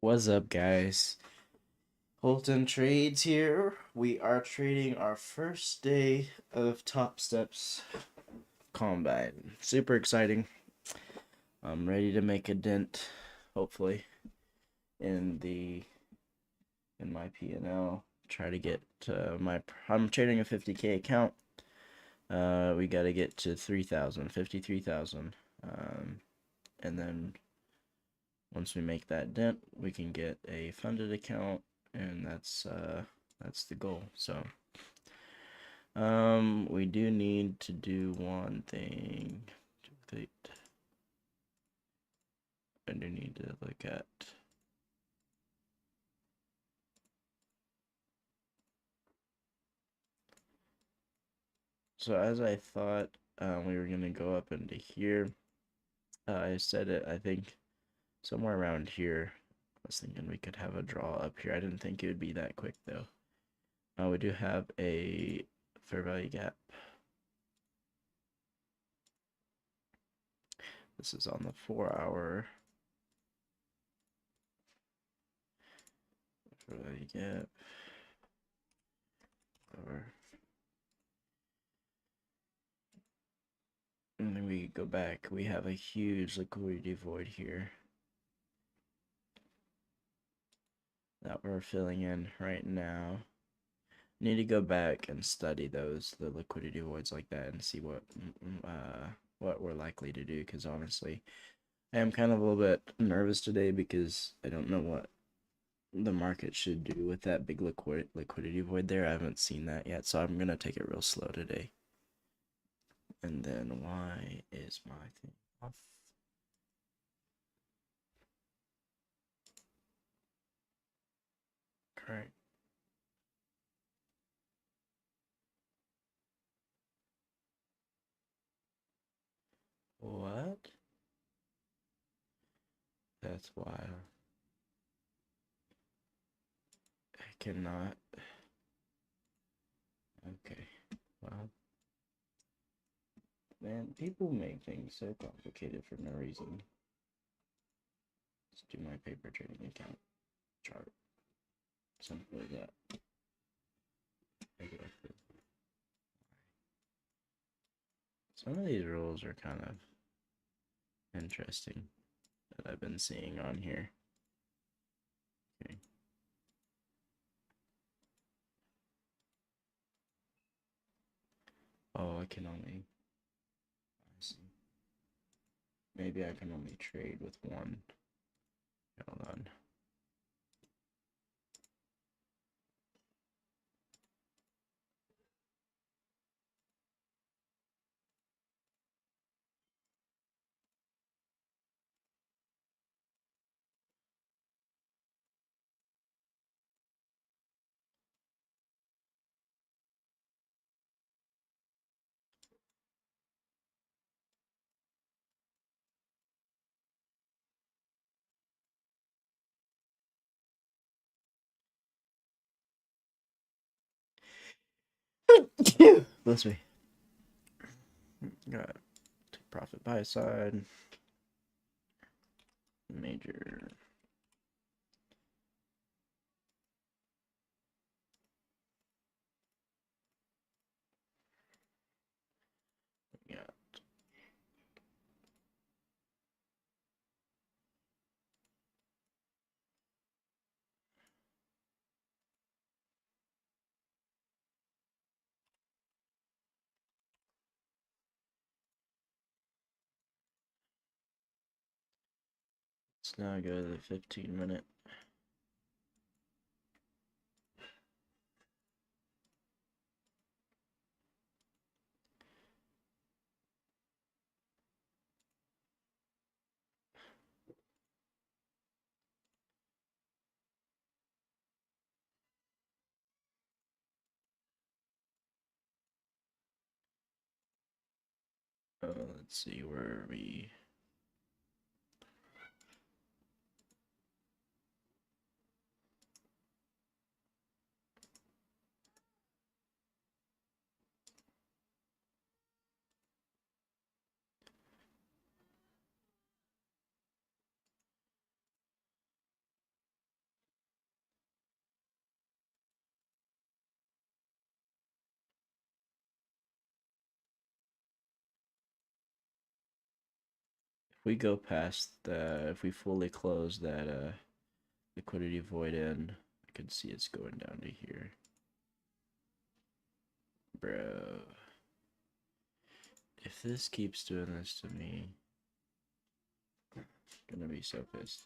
What's up, guys? Holton Trades here. We are trading our first day of Topsteps Combine. Super exciting. I'm ready to make a dent, hopefully, in my P&L. Try to get I'm trading a 50K account. We got to get to 53,000. And then once we make that dent, we can get a funded account, and that's the goal. So we do need to do one thing. I do need to look at so as I thought we were gonna go up into here. I said it, I think somewhere around here. I was thinking we could have a draw up here. I didn't think it would be that quick though. We do have a fair value gap. This is on the 4-hour. Fair value gap. And then we go back. We have a huge liquidity void here that we're filling in right now. Need to go back and study the liquidity voids like that and see what we're likely to do, because honestly I am kind of a little bit nervous today because I don't know what the market should do with that big liquidity void there. I haven't seen that yet, so I'm gonna take it real slow today. And then why is my thing off? Correct. What? That's wild. I cannot. Okay. Well, man, people make things so complicated for no reason. Let's do my paper trading account chart. Something like that. Some of these rules are kind of interesting that I've been seeing on here. Okay. Oh, I see. Maybe I can only trade with one. Hold on. Bless me. Got profit buy side. Major. Yeah. Let's now go to the 15-minute. Let's see where we. we go past the, if we fully close that liquidity void in, I can see it's going down to here. Bro. If this keeps doing this to me, I'm gonna be so pissed.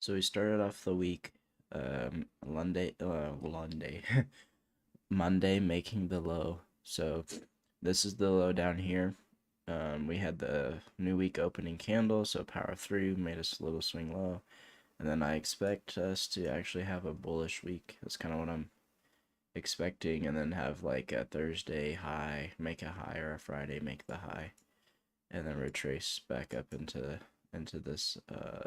So we started off the week, Monday making the low. So this is the low down here. We had the new week opening candle, so power through, made us a little swing low. And then I expect us to actually have a bullish week. That's kind of what I'm expecting. And then have like a Thursday high, make a high, or a Friday make the high. And then retrace back up into this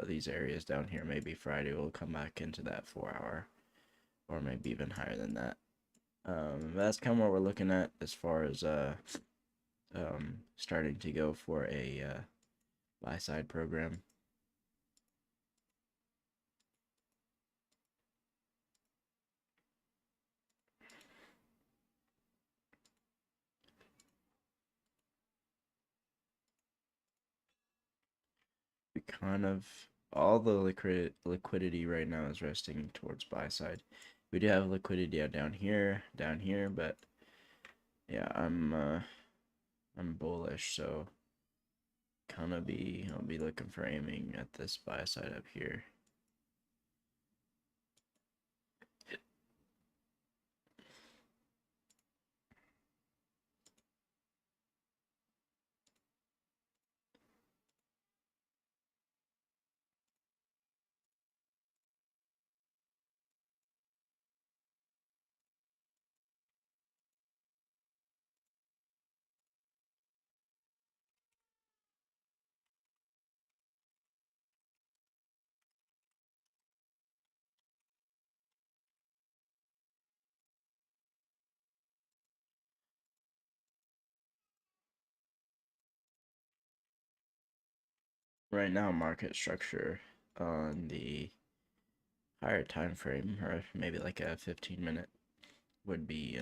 these areas down here. Maybe Friday will come back into that 4 hour, or maybe even higher than that. That's kind of what we're looking at as far as starting to go for a buy side program. We kind of, all the liquidity right now is resting towards buy side. We do have liquidity down here, but yeah, I'm bullish, so kind of I'll be looking for aiming at this buy side up here. Right now, market structure on the higher time frame, or maybe like a 15-minute, would be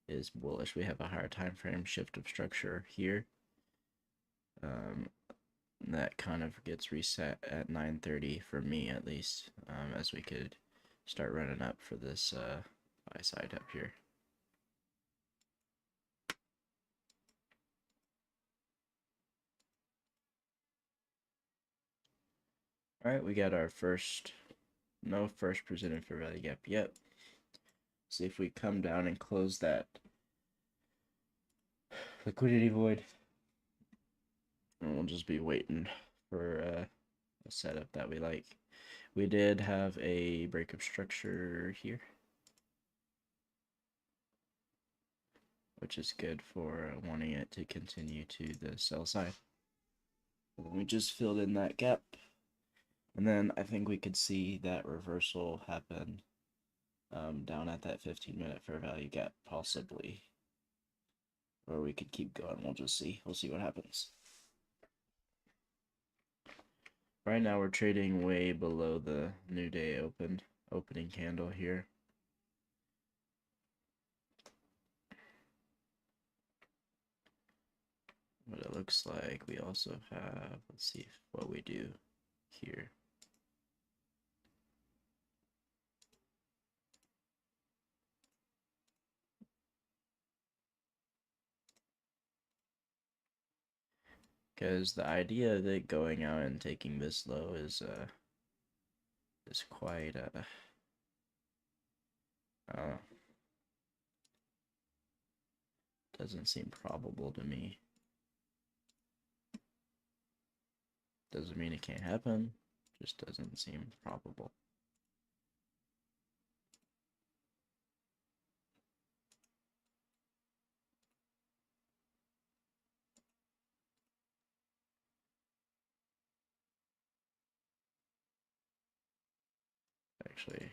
is bullish. We have a higher time frame shift of structure here. That kind of gets reset at 9:30 for me, at least, as we could start running up for this buy side up here. All right, we got our first, no first presented for value gap yet. See if we come down and close that liquidity void, and we'll just be waiting for a setup that we like. We did have a break of structure here, which is good for wanting it to continue to the sell side. We just filled in that gap, and then I think we could see that reversal happen down at that 15-minute fair value gap, possibly. Or we could keep going. We'll just see. We'll see what happens. Right now we're trading way below the new day opening candle here. What it looks like, we also have, let's see what we do here. Because the idea of it going out and taking this low is quite I don't know, doesn't seem probable to me. Doesn't mean it can't happen, just doesn't seem probable. Actually,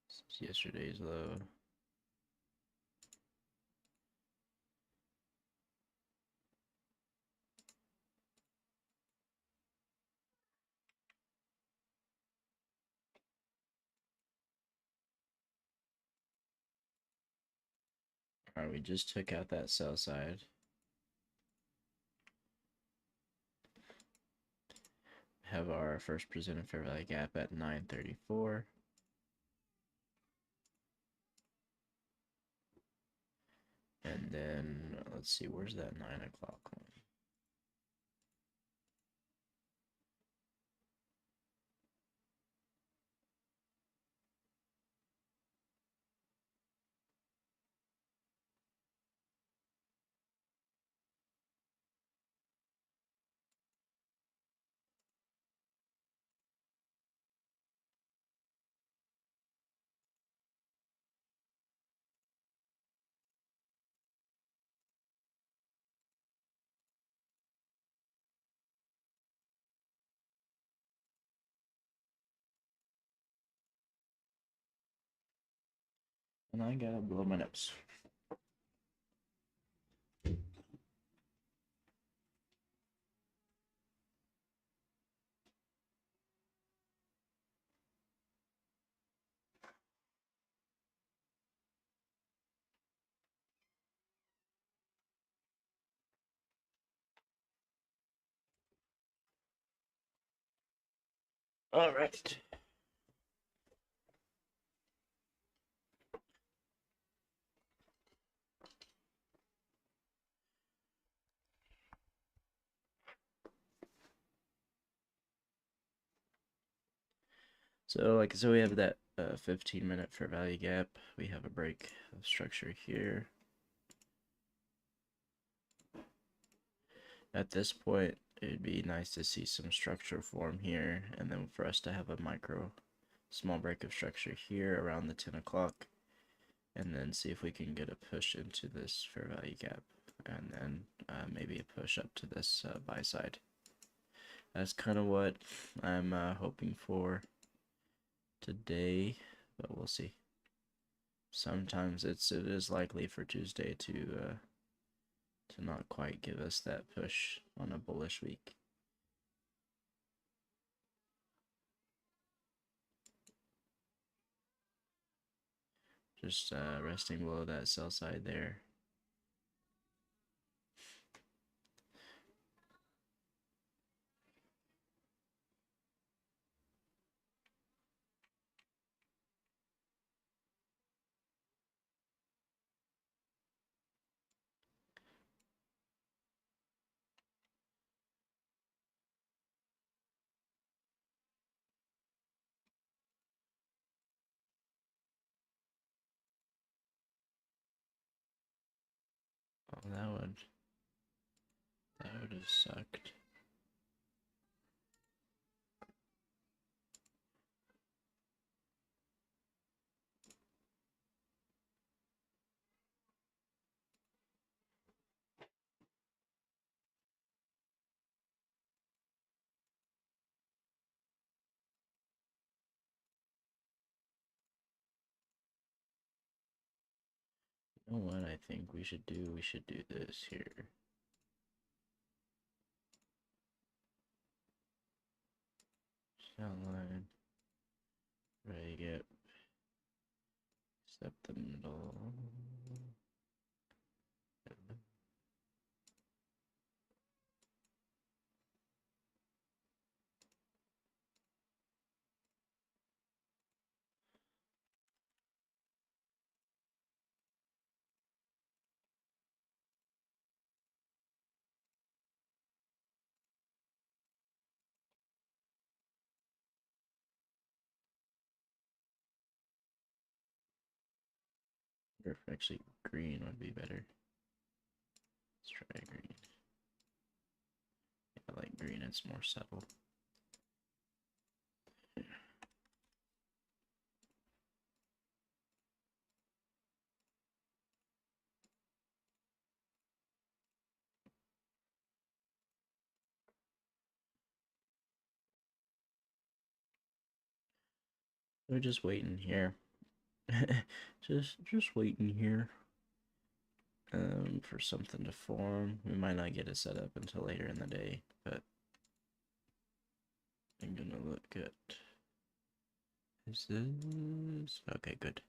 it's yesterday's low. Alright, we just took out that sell side. Have our first presented fair value gap at 934. And then let's see, where's that 9 o'clock one? And I gotta blow my nose. All right. So we have that 15-minute fair value gap. We have a break of structure here. At this point, it'd be nice to see some structure form here, and then for us to have a small break of structure here around the 10 o'clock, and then see if we can get a push into this fair value gap, and then maybe a push up to this buy side. That's kind of what I'm hoping for today, but we'll see. Sometimes it is likely for Tuesday to not quite give us that push on a bullish week. Just resting below that sell side there. Oh, that would have sucked. You know what I think we should do? We should do this here. Outline. Right, get step the middle. Or if actually green would be better. Let's try green. I like green, it's more subtle. We're just waiting here. just waiting here. For something to form. We might not get it set up until later in the day, but I'm gonna look good. Is this okay? Good.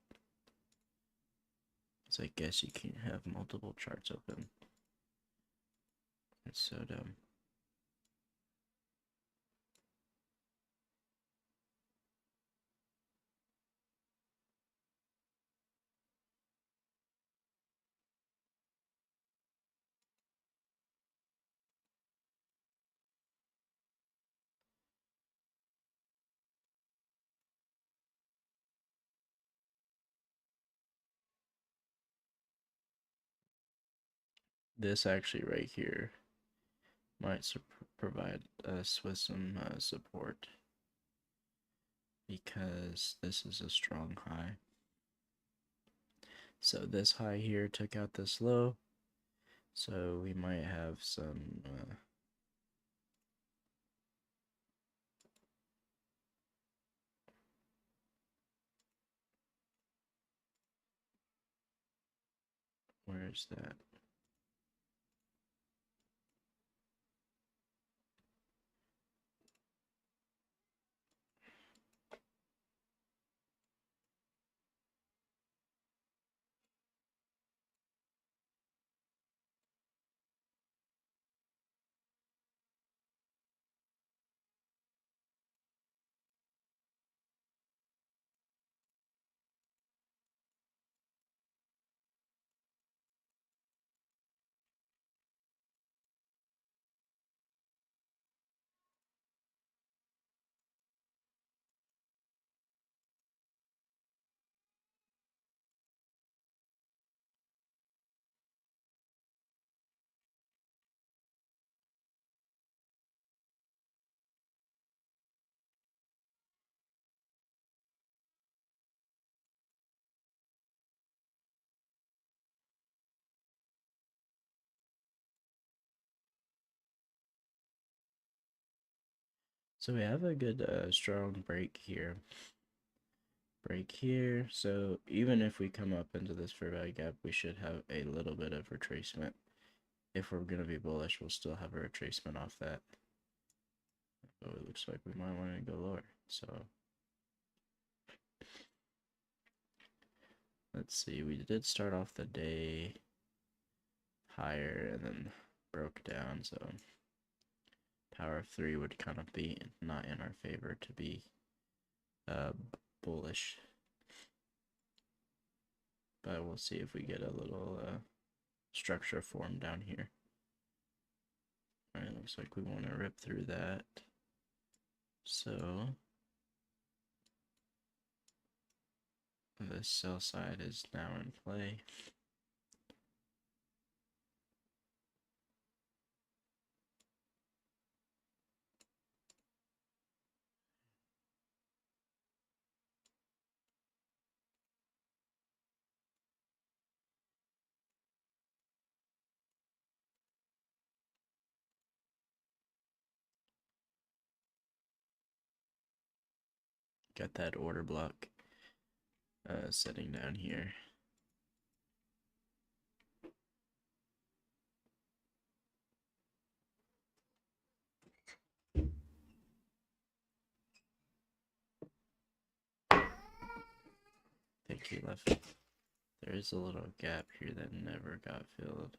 So I guess you can't have multiple charts open. It's so dumb. This actually right here might provide us with some support because this is a strong high. So this high here took out this low, so we might have some where is that? So we have a good strong break here. Break here. So even if we come up into this fair value gap, we should have a little bit of retracement. If we're going to be bullish, we'll still have a retracement off that. Oh, it looks like we might want to go lower. So let's see. We did start off the day higher and then broke down. So power of 3 would kind of be not in our favor to be bullish. But we'll see if we get a little structure formed down here. Alright, looks like we want to rip through that. So the sell side is now in play. Got that order block setting down here. Think he left. There is a little gap here that never got filled.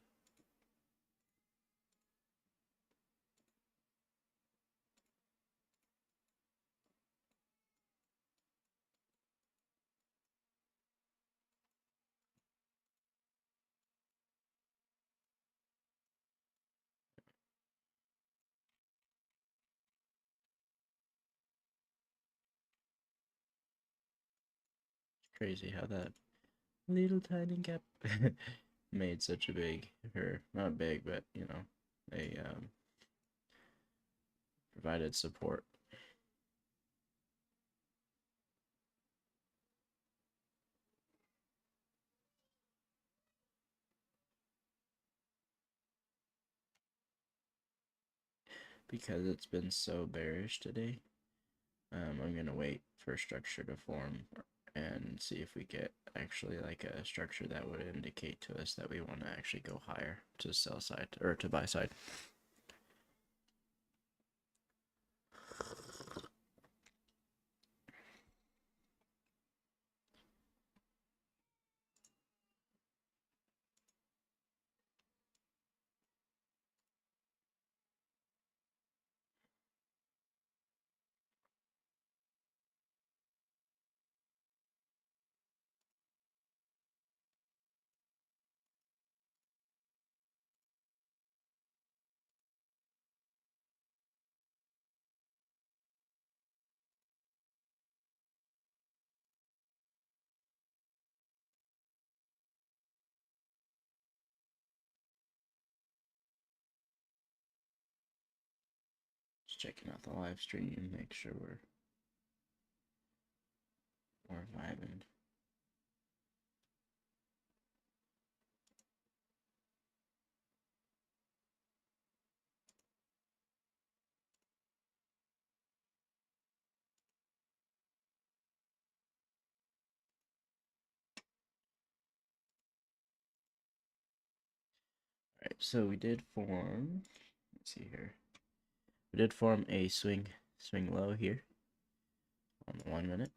Crazy how that Little tiny gap made such a big, or not big, but you know, they provided support. Because it's been so bearish today, I'm gonna wait for structure to form and see if we get actually like a structure that would indicate to us that we want to actually go higher to sell side or to buy side. Just checking out the live stream, make sure we're vibing. Alright, so we did form, let's see here. We did form a swing low here on the 1 minute.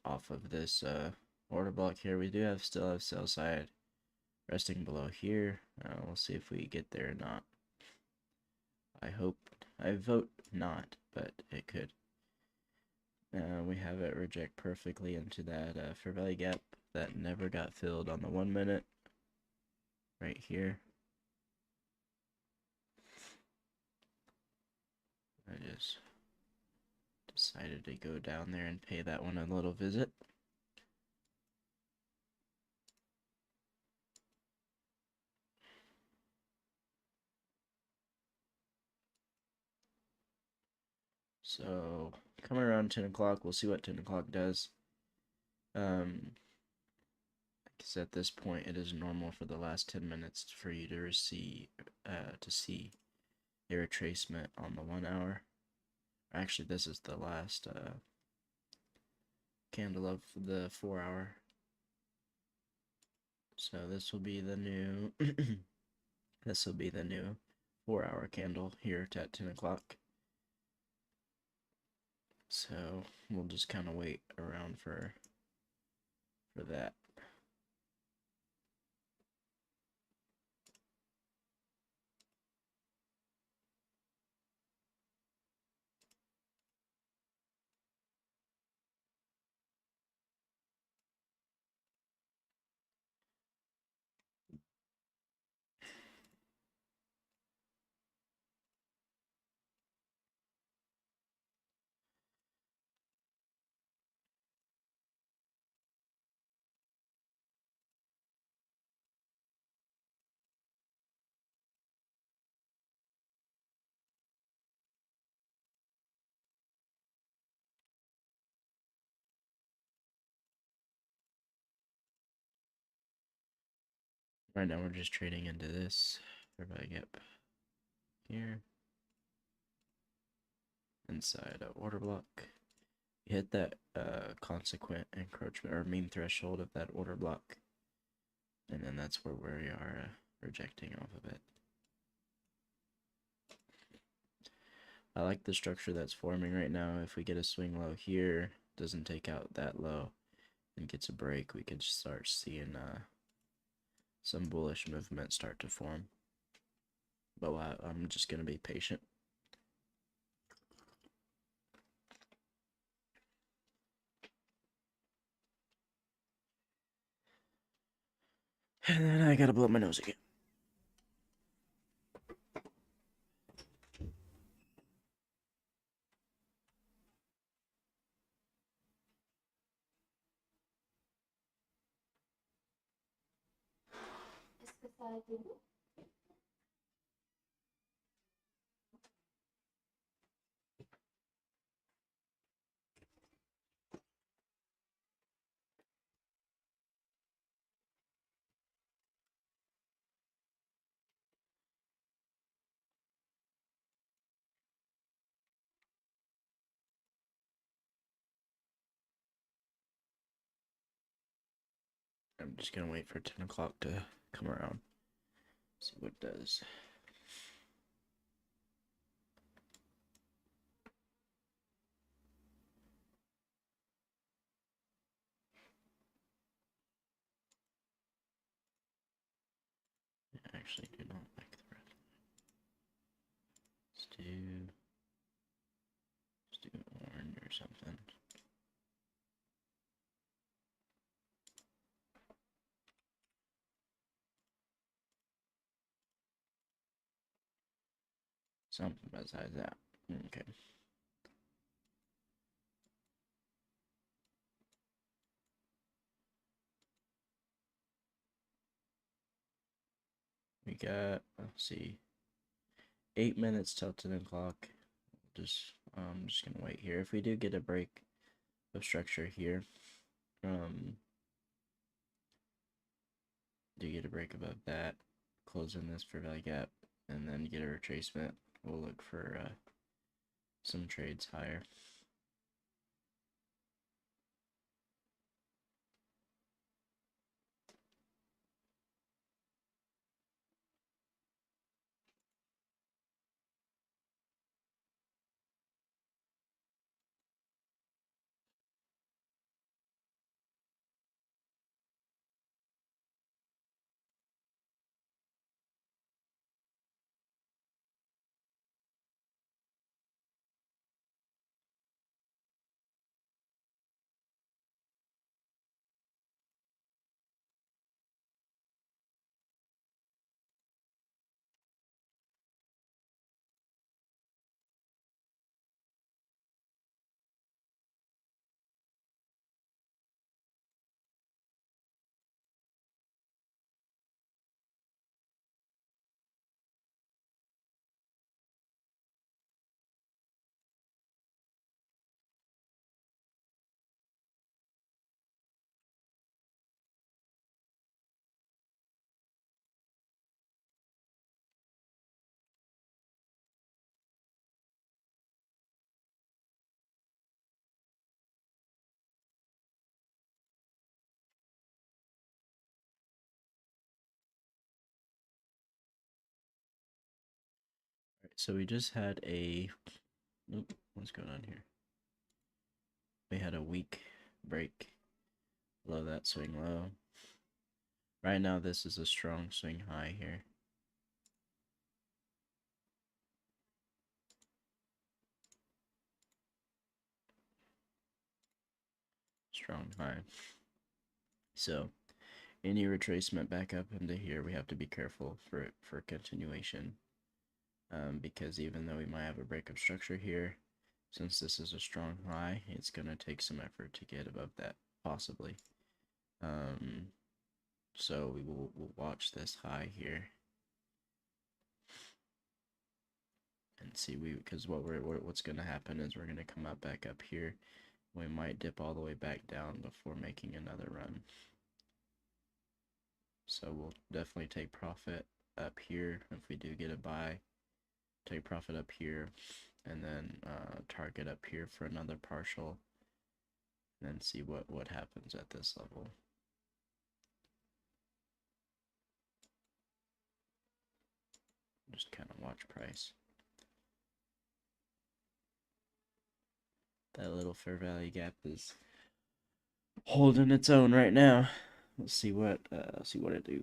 Off of this order block here, we do still have sell side resting below here. We'll see if we get there or not. I vote not, but it could. We have it reject perfectly into that fair value gap that never got filled on the 1 minute. Right here. I just decided to go down there and pay that one a little visit. So coming around 10 o'clock, we'll see what 10 o'clock does. Because at this point, it is normal for the last 10 minutes for you to see a retracement on the 1 hour. Actually, this is the last candle of the 4 hour. So this will be the new this will be the new 4 hour candle here at 10 o'clock. So we'll just kind of wait around for that. Right now we're just trading into this. Everybody get here. Inside a order block. You hit that consequent encroachment or mean threshold of that order block. And then that's where we are rejecting off of it. I like the structure that's forming right now. If we get a swing low here, doesn't take out that low, and gets a break, we could start seeing some bullish movement start to form. But I'm just going to be patient. And then I gotta blow my nose again. I'm just gonna wait for 10 o'clock to come around. See what it does. I actually do not like the red. Let's do orange or something. Something besides that. Okay. We got, let's see, 8 minutes till 10 o'clock. I'm just gonna wait here. If we do get a break of structure here, do get a break above that, close in this for value gap, and then get a retracement, we'll look for some trades higher. Alright, so we just had a, what's going on here? We had a weak break below that swing low. Right now, this is a strong swing high here. Strong high. So, any retracement back up into here, we have to be careful for continuation. Because even though we might have a break of structure here, since this is a strong high, it's going to take some effort to get above that, possibly. So we'll watch this high here and see because what's going to happen is we're going to come up back up here. We might dip all the way back down before making another run. So we'll definitely take profit up here if we do get a buy. Take profit up here, and then target up here for another partial, and then see what happens at this level. Just kind of watch price. That little fair value gap is holding its own right now. Let's see what it do.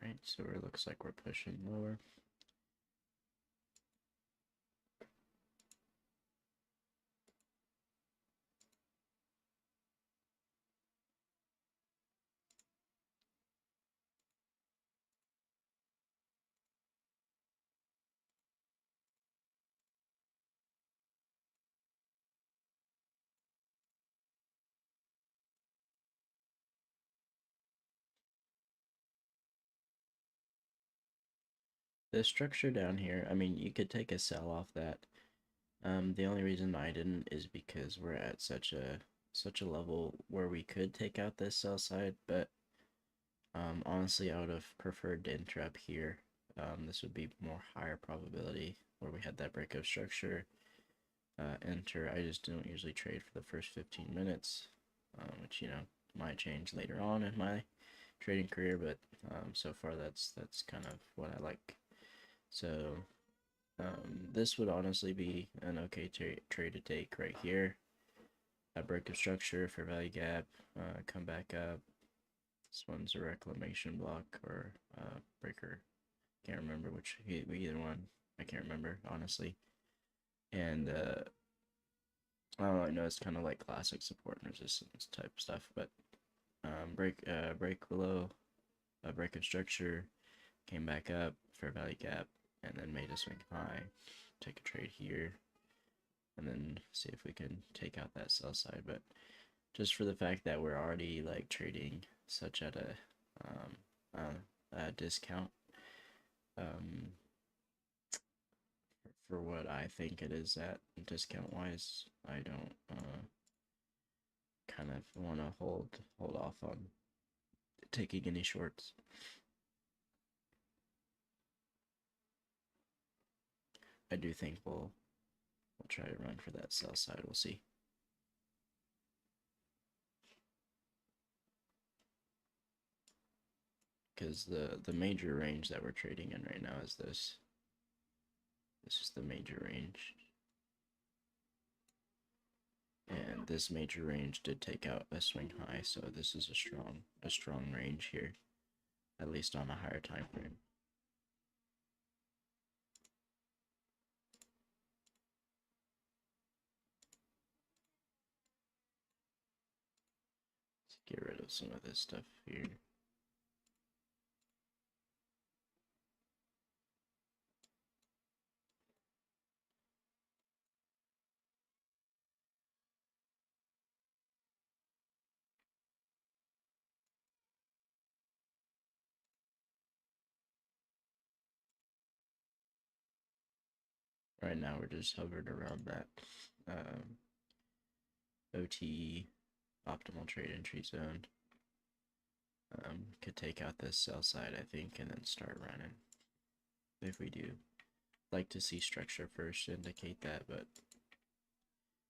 Alright, so it looks like we're pushing lower. The structure down here, I mean, you could take a sell off that. The only reason I didn't is because we're at such a level where we could take out this sell side, but honestly, I would have preferred to enter up here. This would be more higher probability where we had that break of structure. Enter. I just don't usually trade for the first 15 minutes, which might change later on in my trading career, but so far that's kind of what I like. So this would honestly be an okay trade to take right here. A break of structure for value gap, come back up. This one's a reclamation block or breaker. Can't remember which, either one. I can't remember, honestly. And I don't really know, it's kind of like classic support and resistance type stuff, but break below, a break of structure, came back up, fair value gap, and then made a swing high. Take a trade here, and then see if we can take out that sell side. But just for the fact that we're already like trading such at a discount, um, for what I think it is at discount wise, I don't kind of want to hold off on taking any shorts. I do think we'll try to run for that sell side. We'll see. Because the major range that we're trading in right now is this. This is the major range. And this major range did take out a swing high, so this is a strong range here, at least on a higher time frame. Let's get rid of some of this stuff here. Right now we're just hovered around that OTE, optimal trade entry zone. Could take out this sell side, I think, and then start running. If we do, like to see structure first to indicate that, but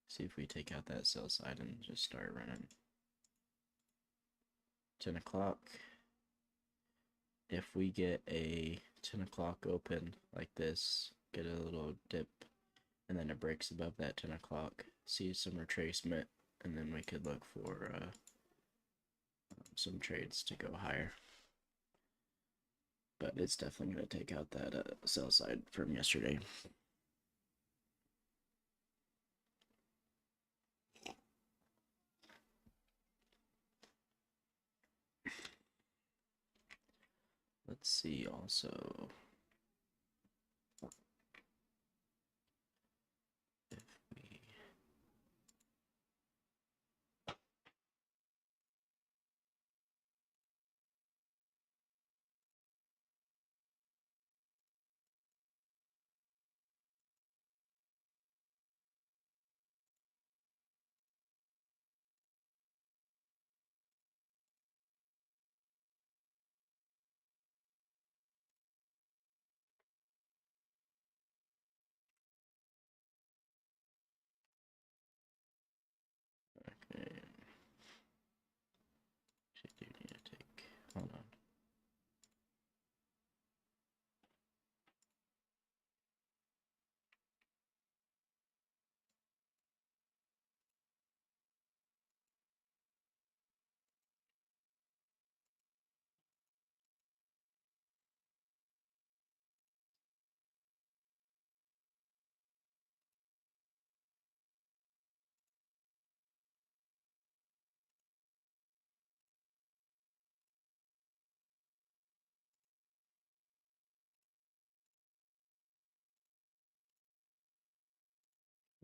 see if we take out that sell side and just start running. 10 o'clock. If we get a 10 o'clock open like this, get a little dip, and then it breaks above that 10 o'clock, see some retracement, and then we could look for some trades to go higher. But it's definitely going to take out that sell side from yesterday. Let's see also if we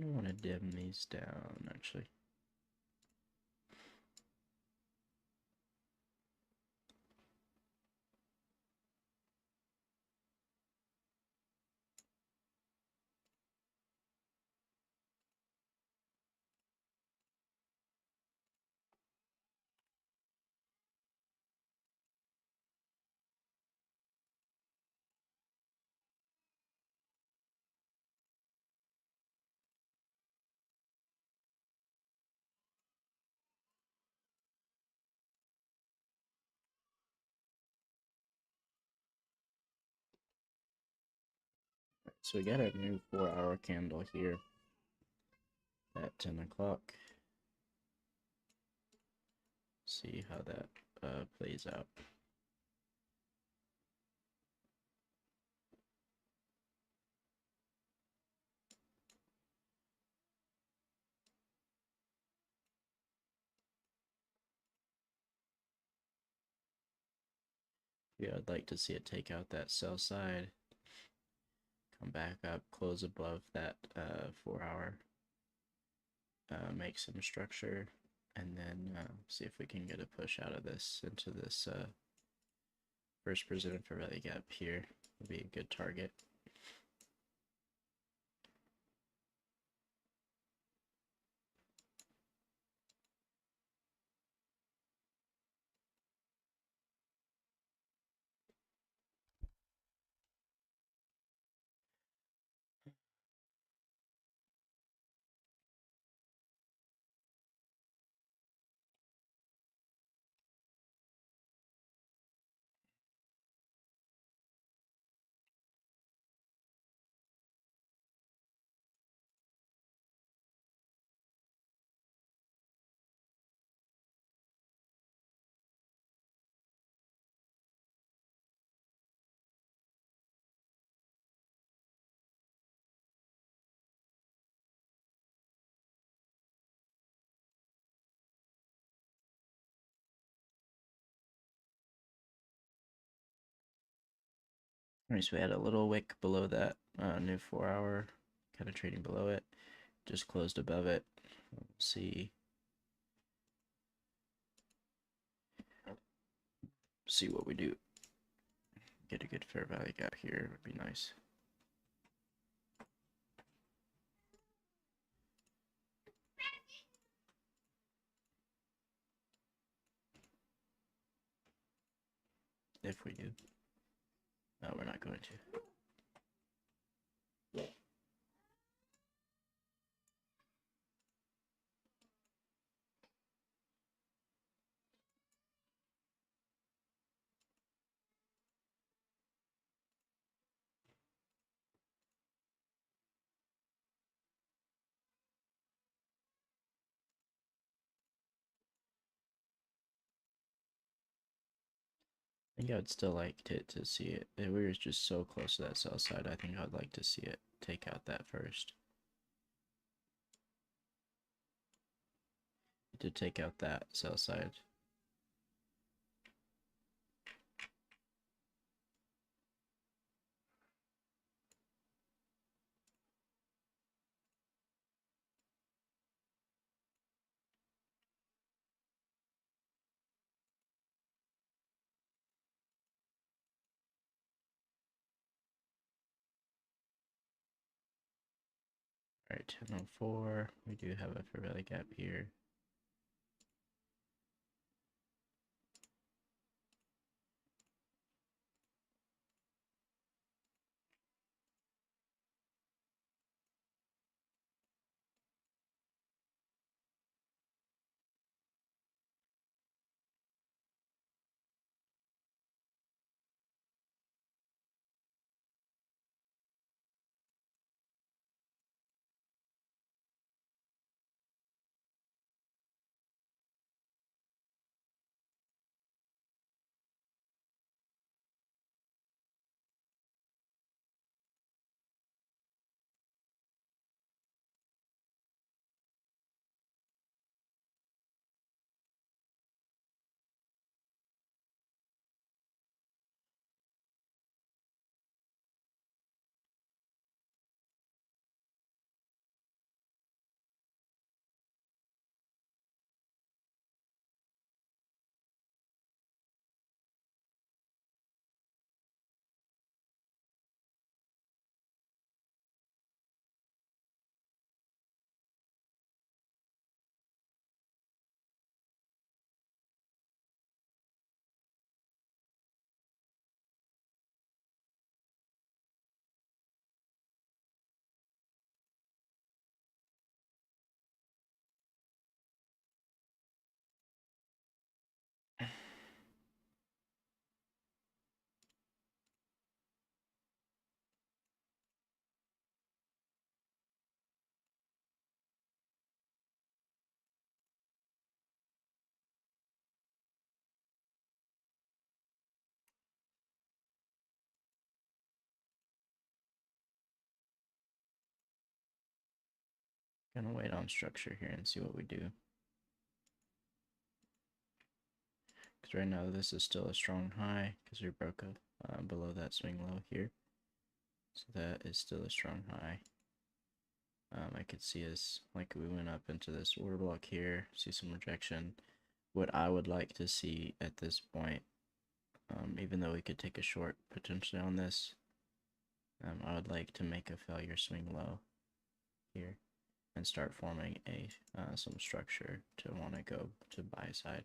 I want to dim these down, actually. So we got a new 4-hour candle here at 10 o'clock. See how that plays out. Yeah, I'd like to see it take out that sell side, come back up, close above that 4-hour, make some structure, and then see if we can get a push out of this into this first presented for value gap here. Would be a good target. Alright, so we had a little wick below that new 4-hour, kind of trading below it, just closed above it. We'll see what we do. Get a good fair value gap here would be nice. If we do. No, we're not going to. I think I'd still like to see it. We were just so close to that sell side. I think I'd like to see it take out that first. To take out that sell side. Alright, 1004. We do have a fair value gap here. Gonna wait on structure here and see what we do. Because right now this is still a strong high because we broke up below that swing low here. So that is still a strong high. I could see us, like we went up into this order block here, see some rejection. What I would like to see at this point, even though we could take a short potentially on this, I would like to make a failure swing low here and start forming a some structure to want to go to buy side.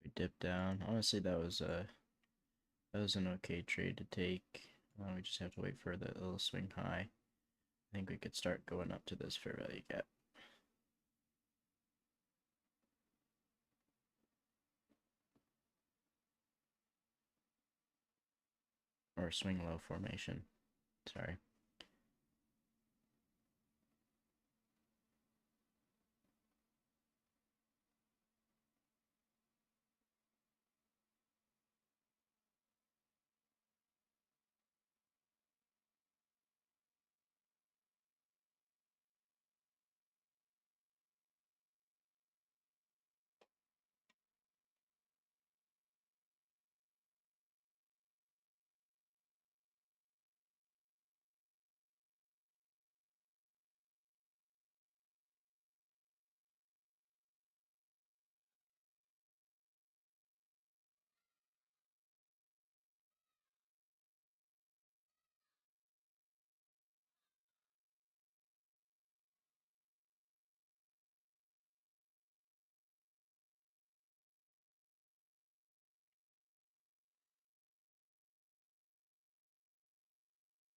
We dipped down. Honestly, that was an okay trade to take. We just have to wait for the little swing high. I think we could start going up to this fair value gap. Or swing low formation. Sorry.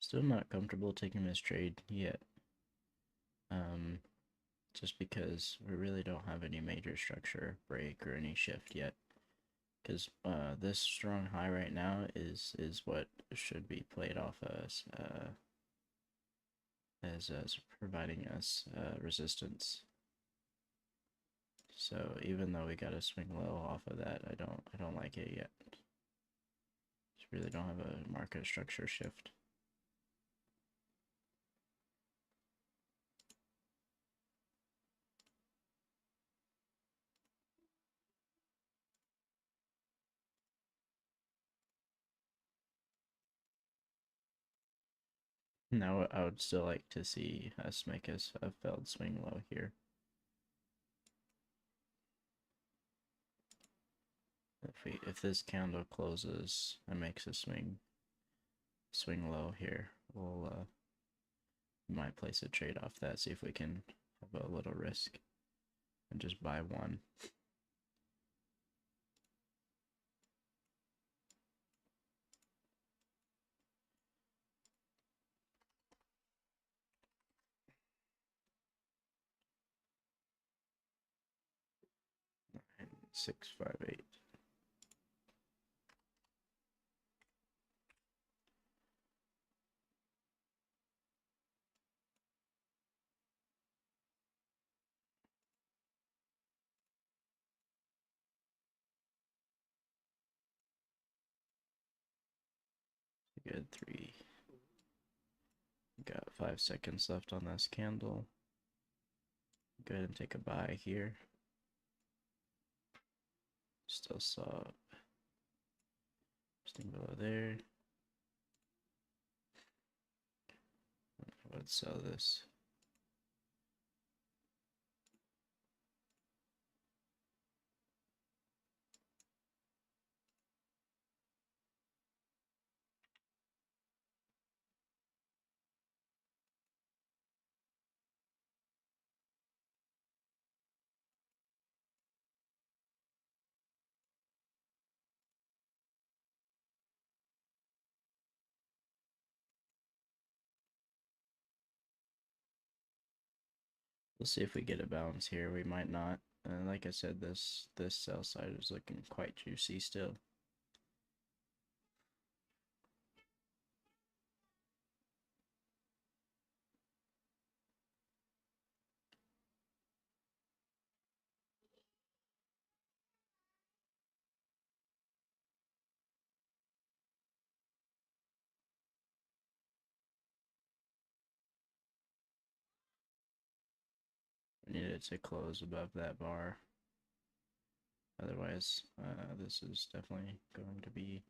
Still not comfortable taking this trade yet. Just because we really don't have any major structure break or any shift yet. Because this strong high right now is what should be played off as providing us resistance. So even though we got a swing low off of that, I don't like it yet. Just really don't have a market structure shift. Now I would still like to see us make a failed swing low here. If this candle closes and makes a swing low here, we'll might place a trade off that, see if we can have a little risk and just buy one. And 658. Good, 3. Got 5 seconds left on this candle. Go ahead and take a buy here. Still saw something below there. Let's sell this. We'll see if we get a bounce here. We might not. Like I said, this sell side is looking quite juicy still. We needed to close above that bar. Otherwise, this is definitely going to be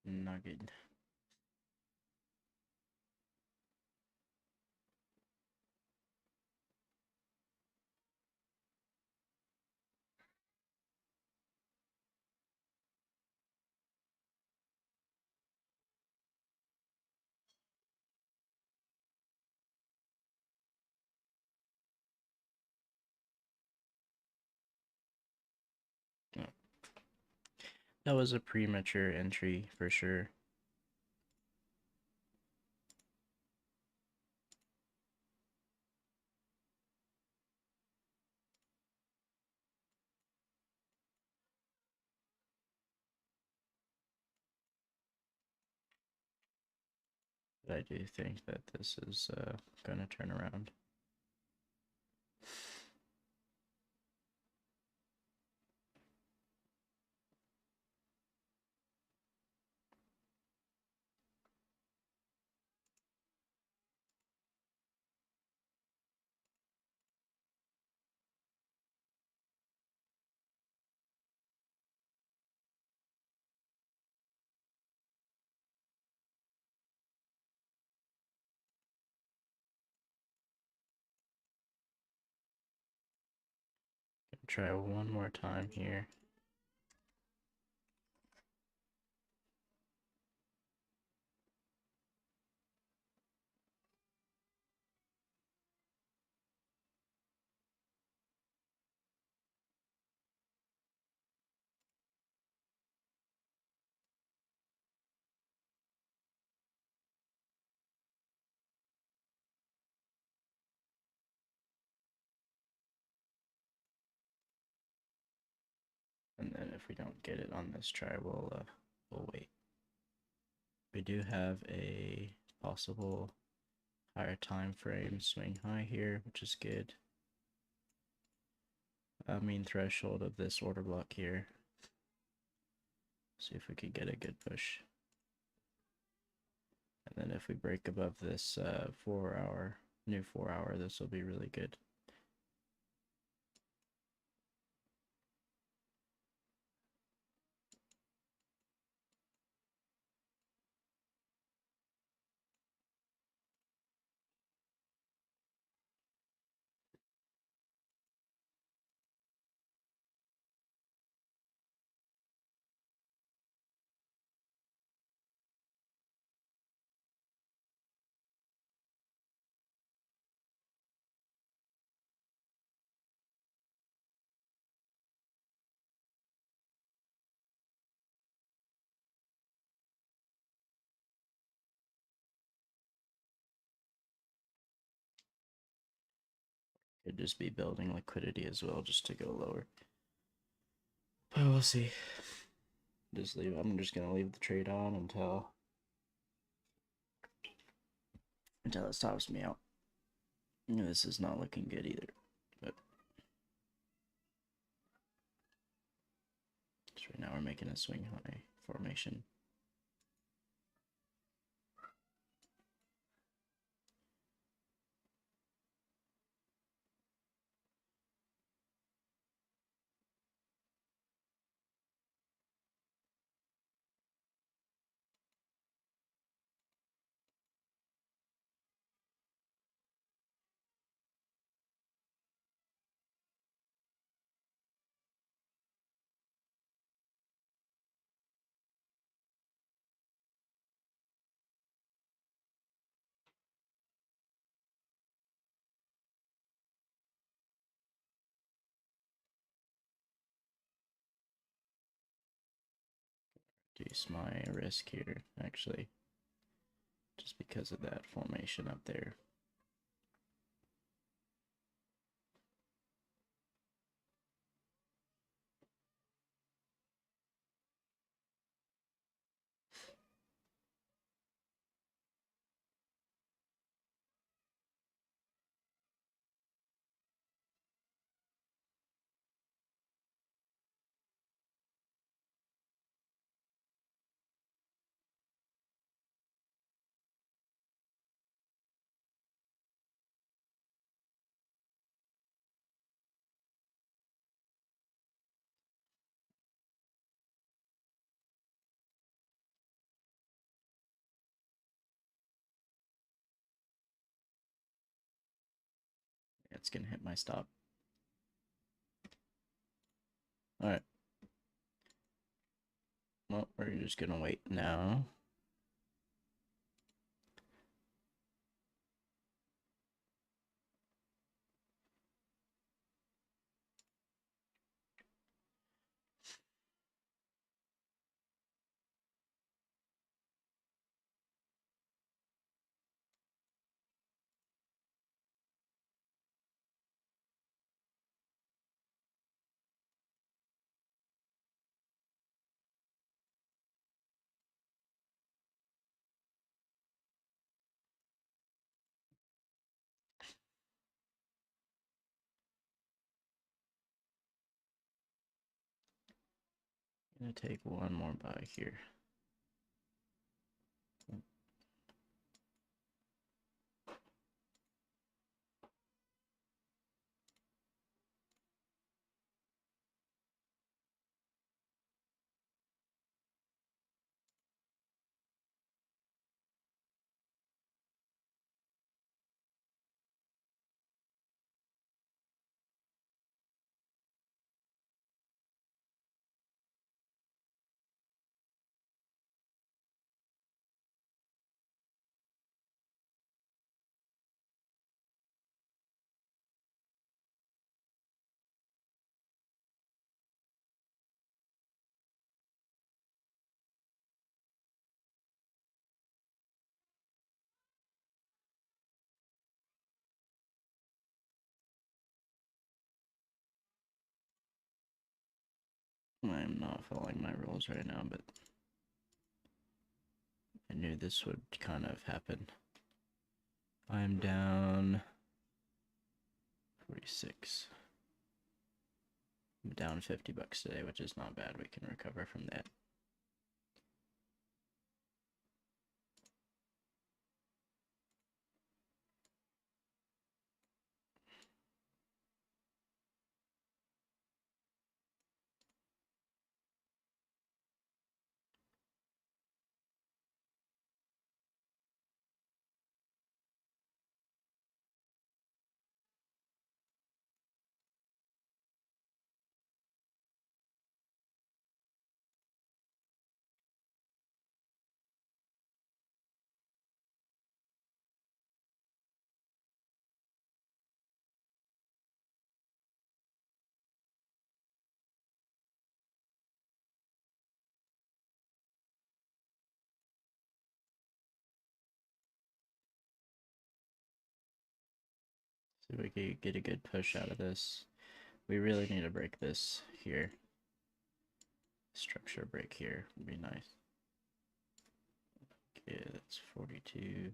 not good. No. That was a premature entry for sure. But I do think that this is going to turn around. Try one more time here. And then if we don't get it on this try, we'll wait. We do have a possible higher time frame swing high here, which is good. Mean threshold of this order block here. See if we could get a good push. And then if we break above this 4-hour, new 4-hour, this will be really good. Could just be building liquidity as well, just to go lower. But we'll see. Just leave. I'm just gonna leave the trade on until it stops me out. This is not looking good either. But so right now we're making a swing high formation. Reduce my risk here, actually, just because of that formation up there. it's gonna hit my stop. Alright. Well, we're just gonna wait now. Gonna take one more buy here. I'm not following my rules right now, but I knew this would kind of happen. I'm down 46. I'm down 50 bucks today, which is not bad. We can recover from that. See if we can get a good push out of this. We really need to break this here. Structure break here would be nice. Okay, that's 42.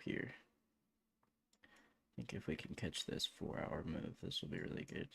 here. I think if we can catch this 4-hour move, this will be really good.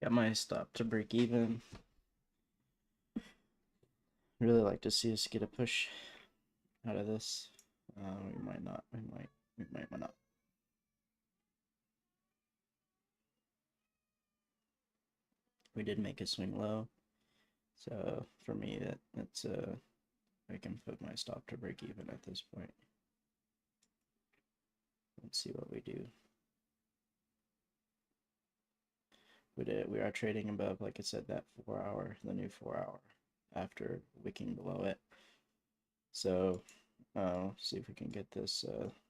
Got my stop to break even. Really like to see us get a push out of this. We might not. We might not. We did make a swing low, so for me that's I can put my stop to break even at this point. Let's see what we do. We are trading above, like I said, that 4-hour, the new 4-hour, after wicking below it. So see if we can get this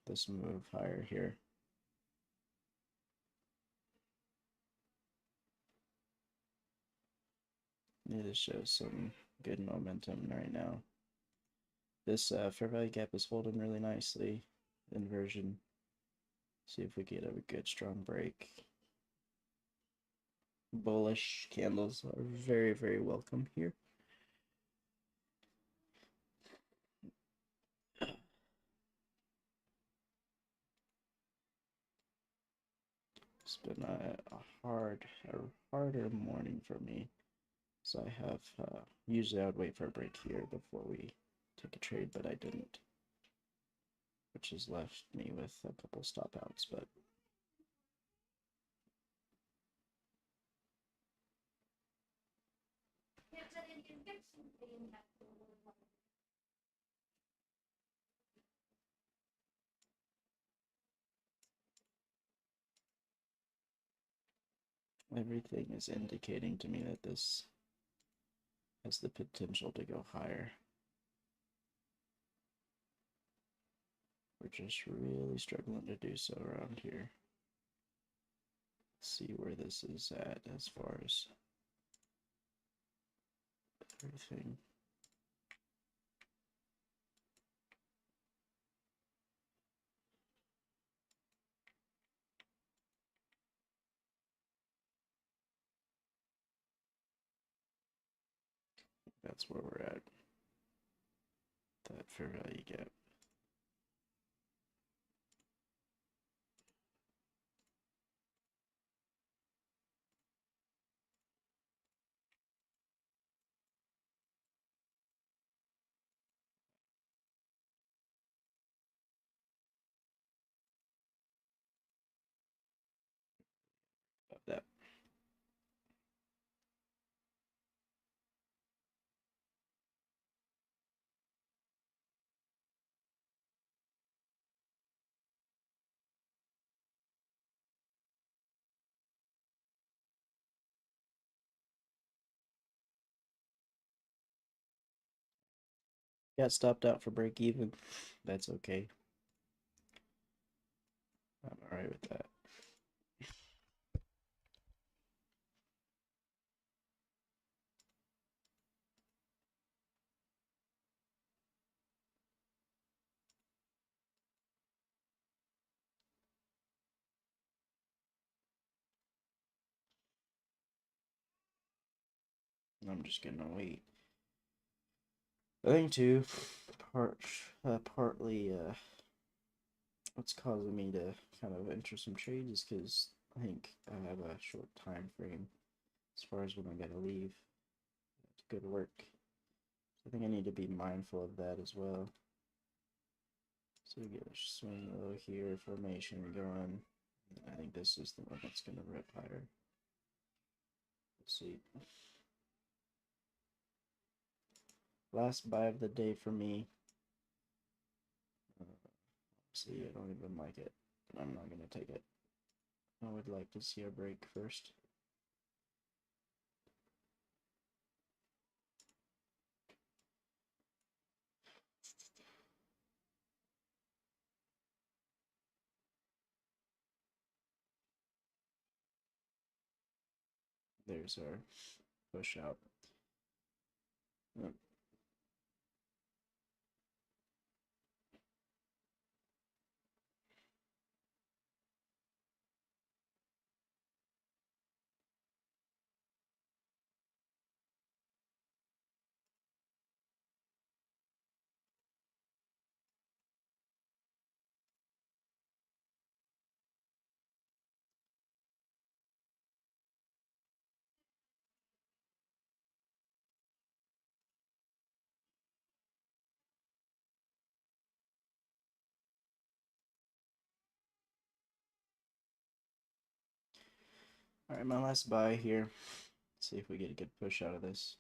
this move higher here. It shows some good momentum right now. This fair value gap is holding really nicely. Inversion. See if we get a good strong break. Bullish candles are very, very welcome here. It's been a harder morning for me. So I have, usually I would wait for a break here before we take a trade, but I didn't. Which has left me with a couple stop outs, but everything is indicating to me that this has the potential to go higher. We're just really struggling to do so around here. Let's see where this is at as far as everything. That's where we're at. That fair value gap. Of that. Got stopped out for break even. That's okay. I'm alright with that. I'm just gonna wait. I think too, partly what's causing me to kind of enter some trades is because I think I have a short time frame as far as when I gotta leave to go to work. I think I need to be mindful of that as well. So we get a swing low here, formation going. I think this is the one that's gonna rip higher. Let's see. Last buy of the day for me. See, I don't even like it, but I'm not gonna take it. I would like to see a break first. There's our push out. Yep. All right, my last buy here. Let's see if we get a good push out of this.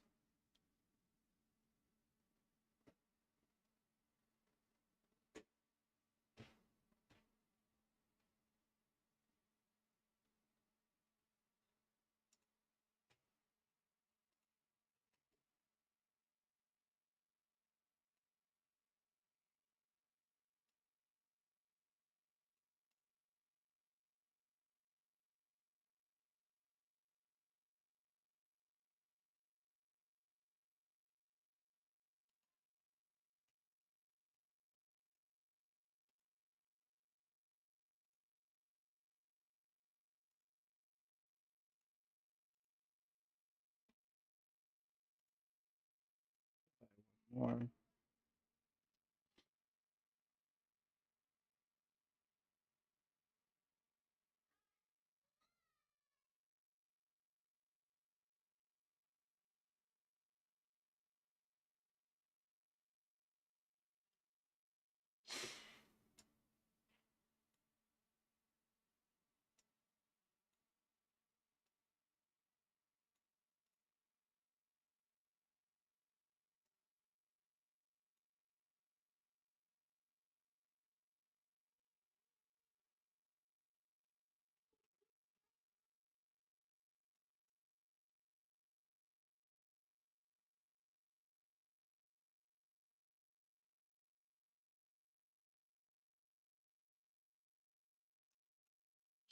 One.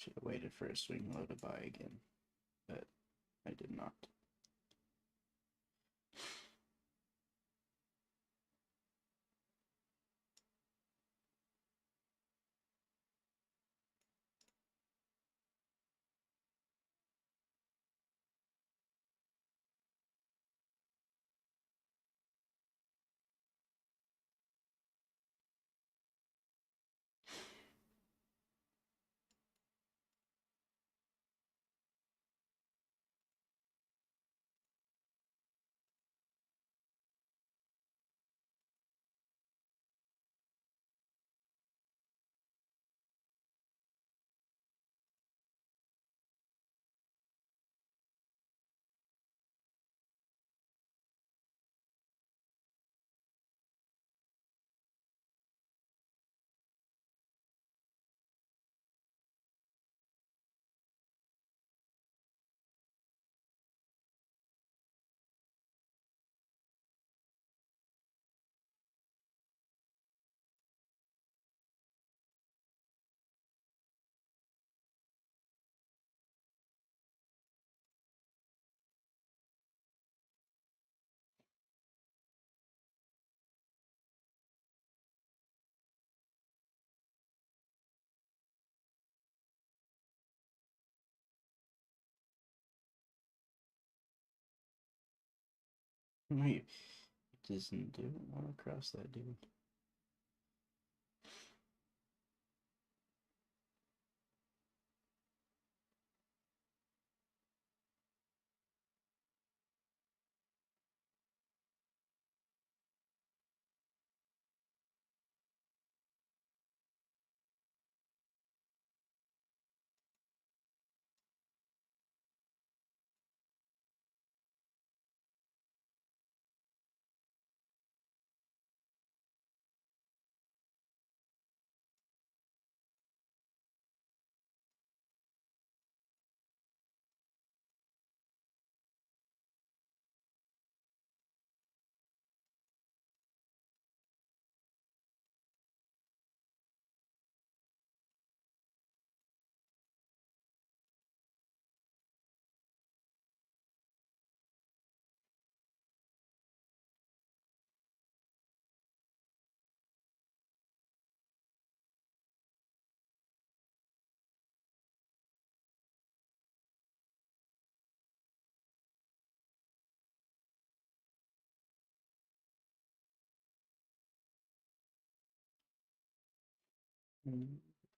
Should have waited for a swing low to buy again, but I did not. Wait, it doesn't want to cross that dude.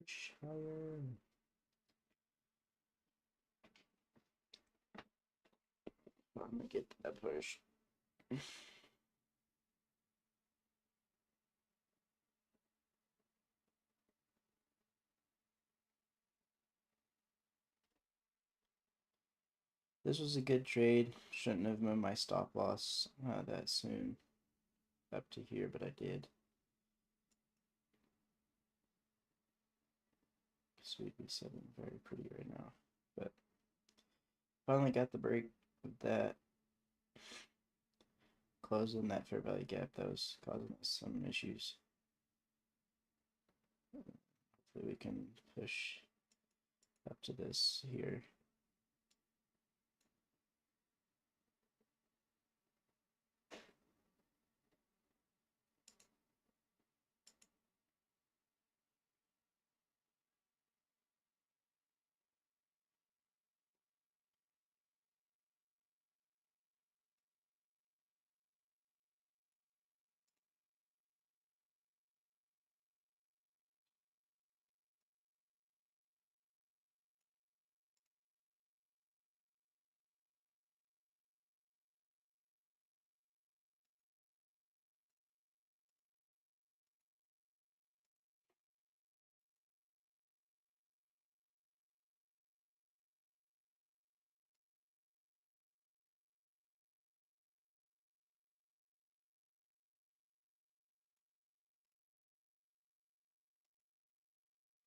Push higher. I'm gonna get that push. This was a good trade. Shouldn't have moved my stop loss that soon up to here, but I did. Sweet B7, very pretty right now. But finally got the break with that. Closing that fair value gap that was causing us some issues. Hopefully we can push up to this here.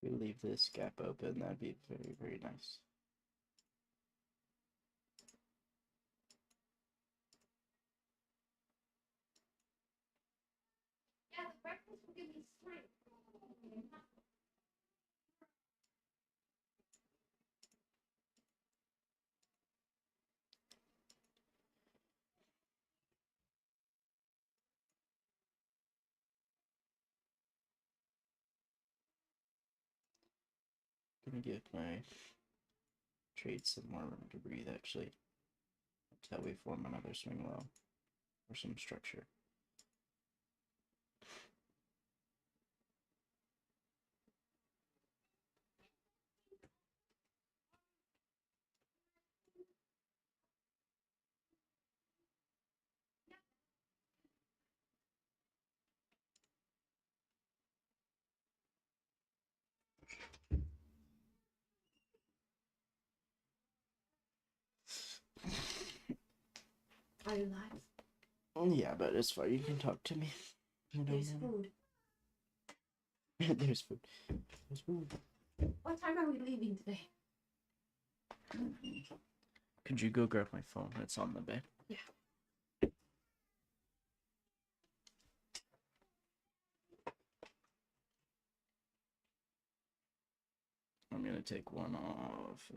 If we leave this gap open, that'd be very, very nice. Yeah, the breakfast will give me strength. gonna give my trade some more room to breathe, actually, until we form another swing low or some structure. Are you live? Yeah, but it's fine. You can talk to me. There's food. There's food. There's food. What time are we leaving today? Could you go grab my phone? It's on the bed. Yeah. I'm gonna take one off.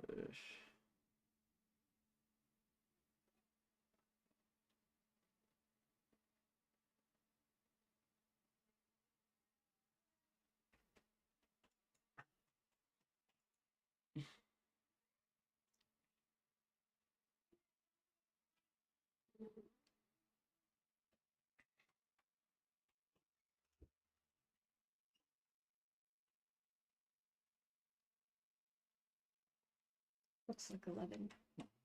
Looks like 11.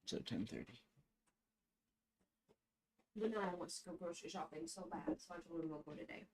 So 10:30. Lenora wants to go grocery shopping so bad, so I told her we'll go today.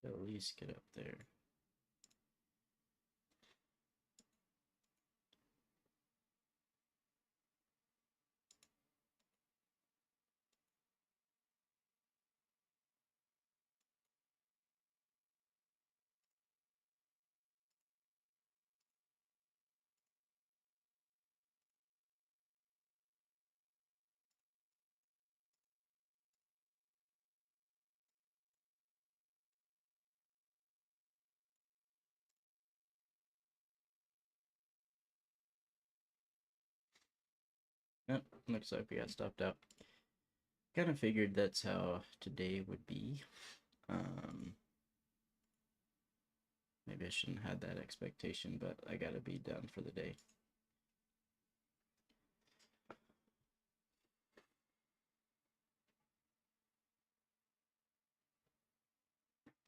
At least get up there. Yep, looks like we got stopped out. Kind of figured that's how today would be. Maybe I shouldn't have had that expectation, but I gotta be done for the day.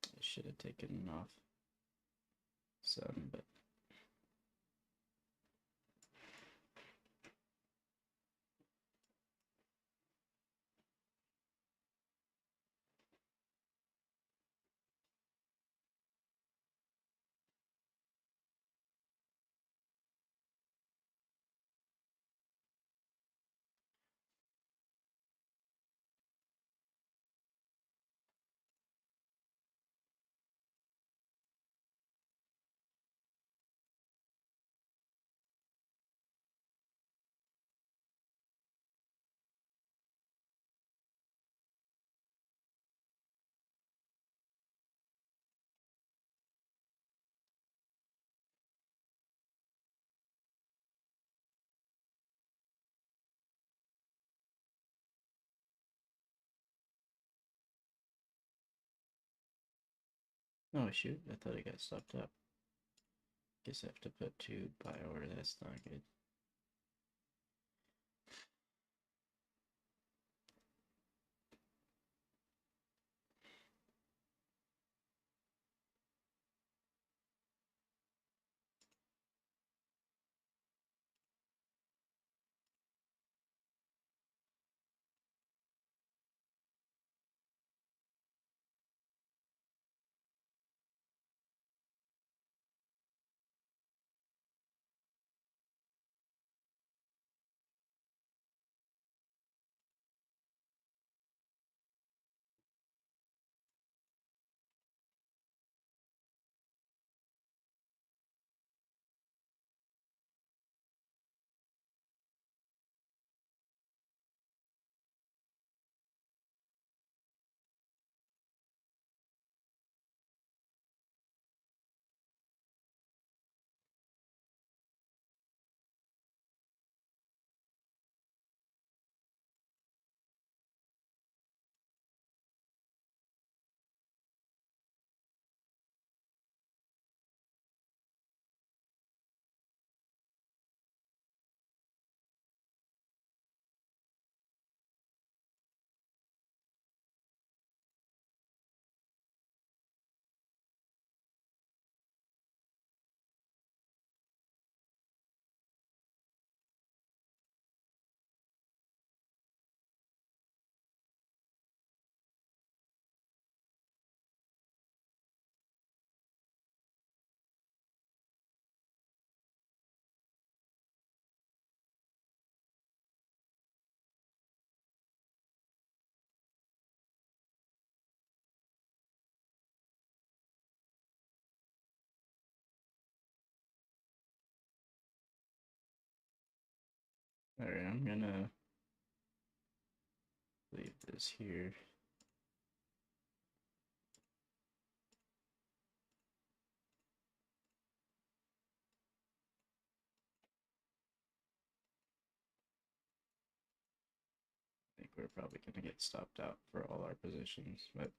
I should have taken off some, but oh shoot, I thought I got stopped up. Guess I have to put 2 buy order, that's not good. Alright, I'm gonna leave this here. I think we're probably gonna get stopped out for all our positions, but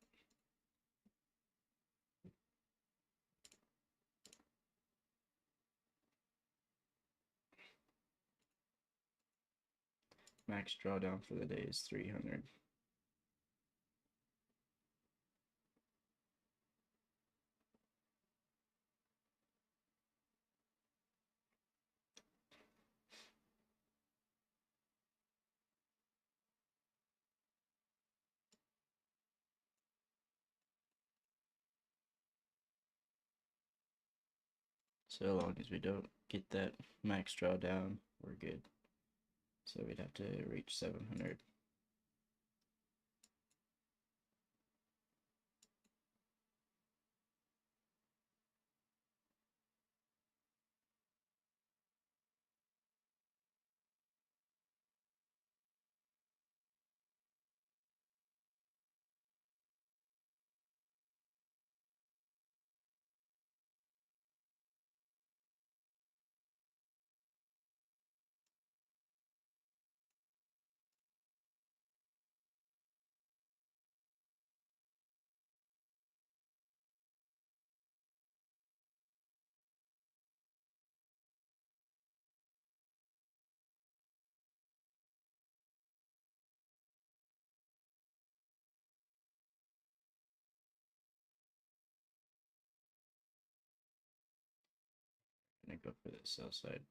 max drawdown for the day is 300. So long as we don't get that max drawdown, we're good. So we'd have to reach 700. Gonna go for the sell side.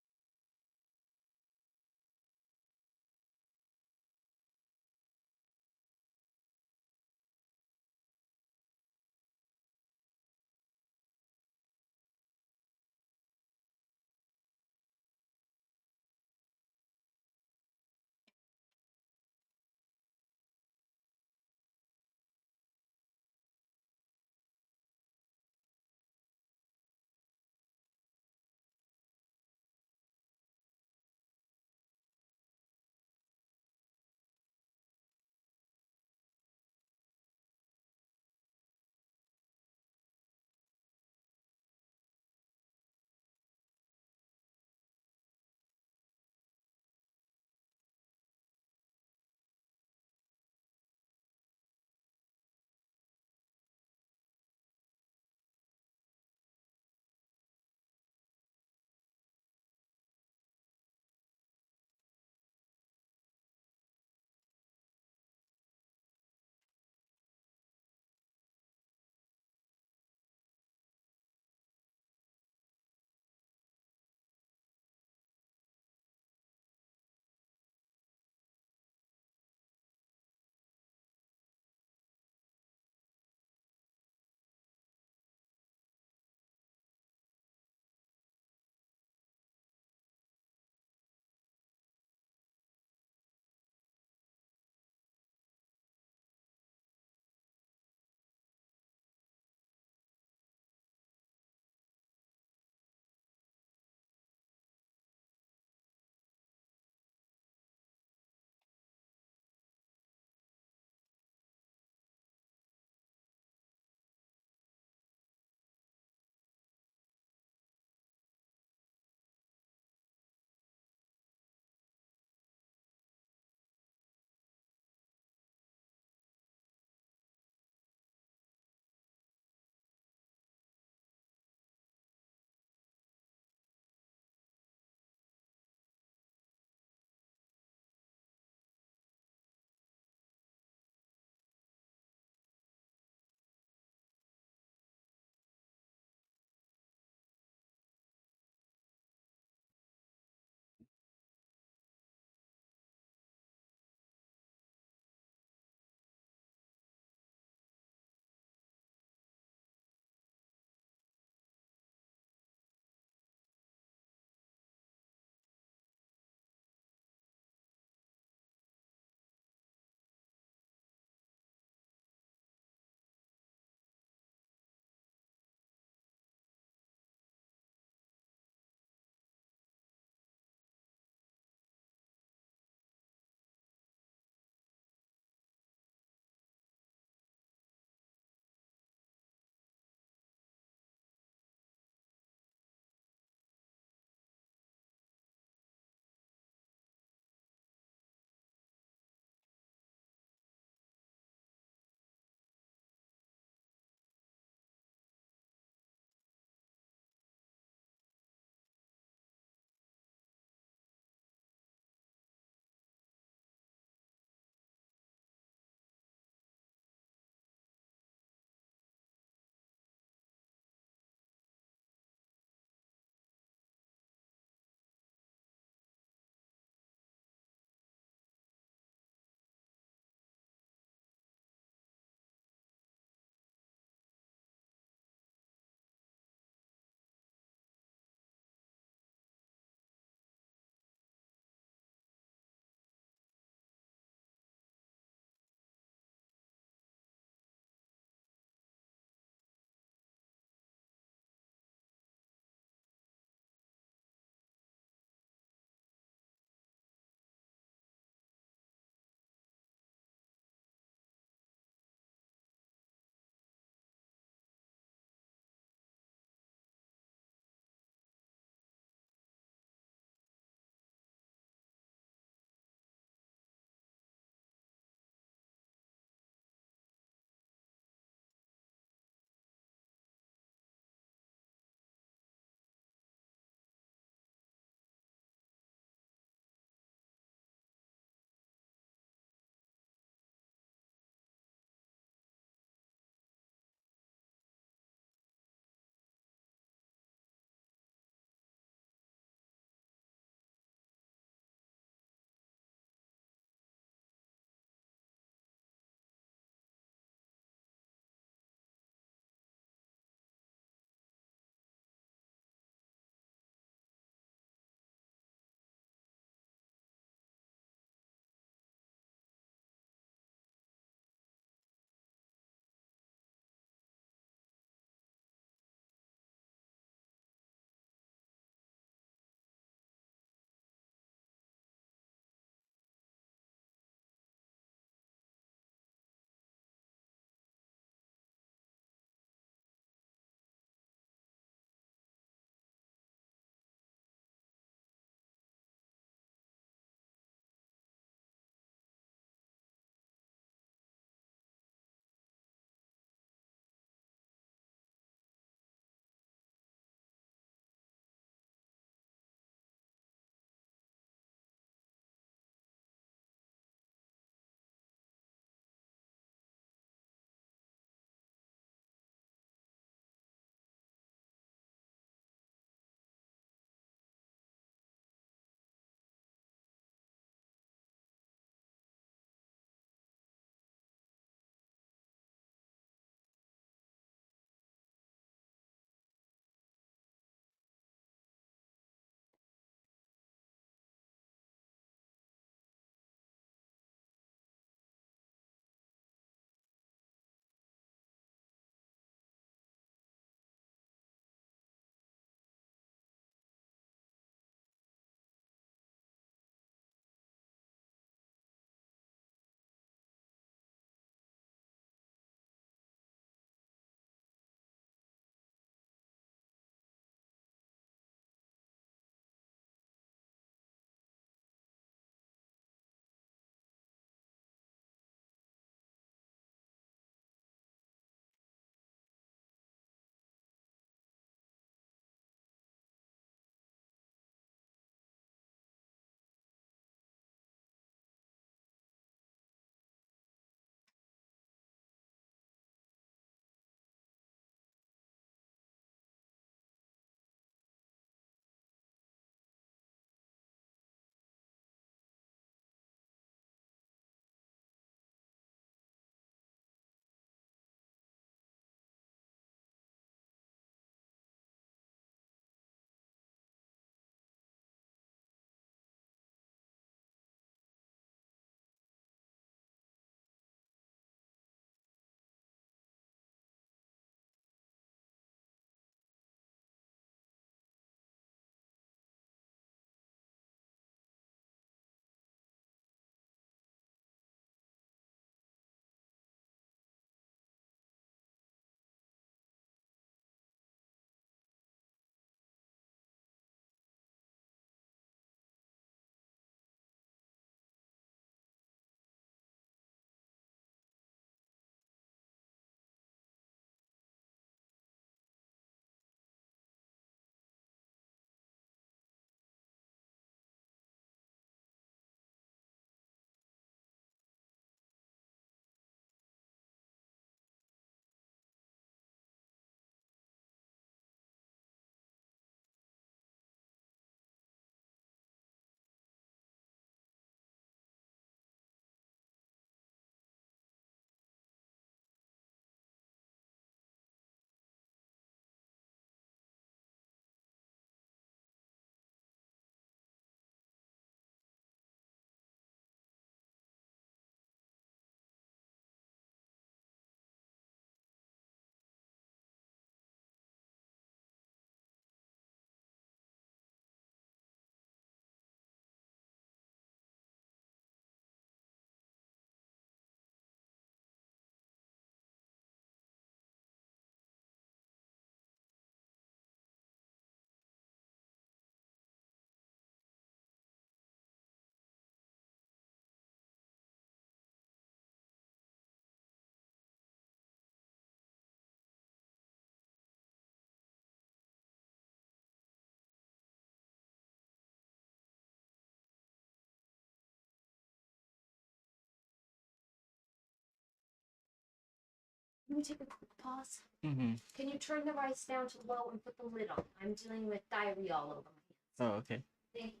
me take a quick pause? Mm-hmm. Can you turn the rice down to low and put the lid on? I'm dealing with diarrhea all over my hands. Oh, okay. Thank you.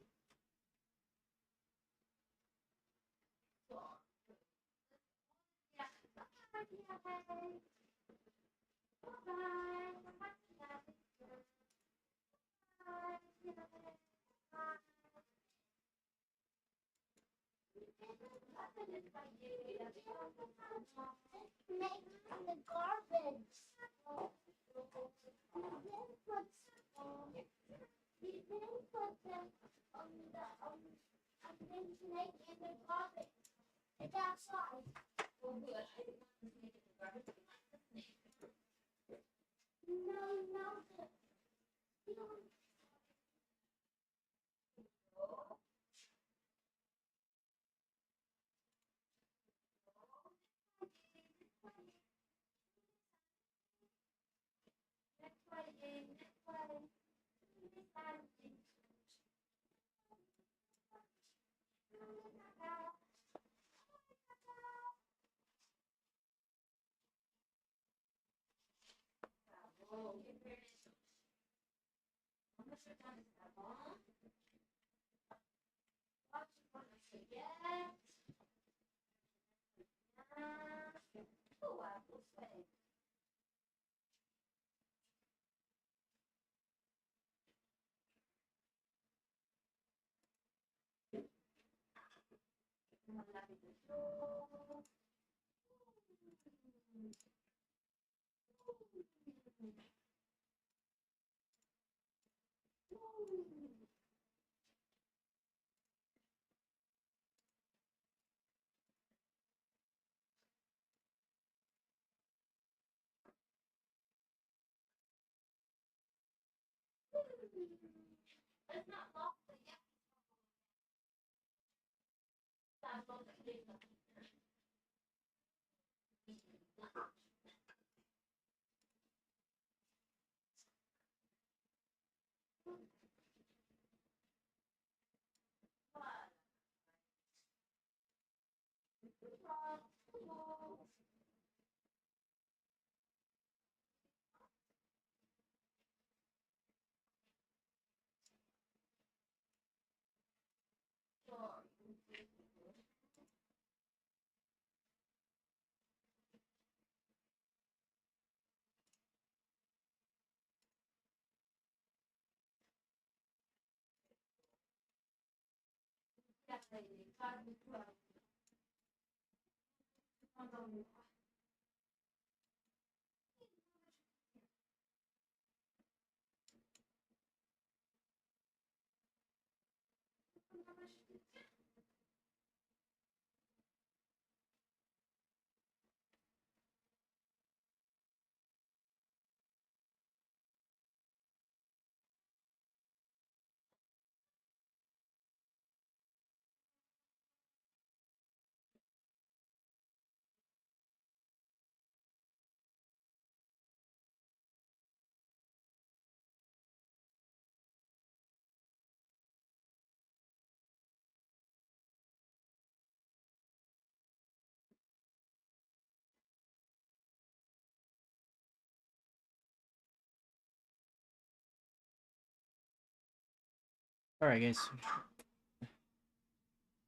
All right, guys.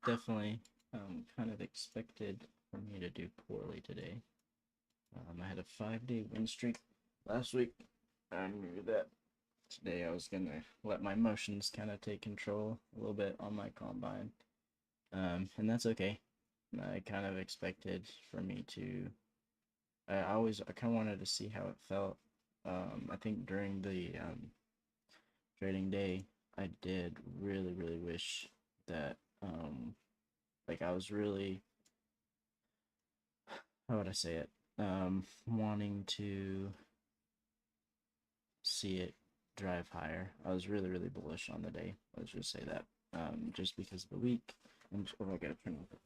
Definitely kind of expected for me to do poorly today. I had a 5-day win streak last week. I knew that today I was gonna let my emotions kind of take control a little bit on my combine, and that's okay. I kind of expected for me to. I kind of wanted to see how it felt. I think during the trading day, I did really wish that like I was really, how would I say it? Wanting to see it drive higher. I was really bullish on the day. Let's just say that. Just because of the week. I gotta turn off.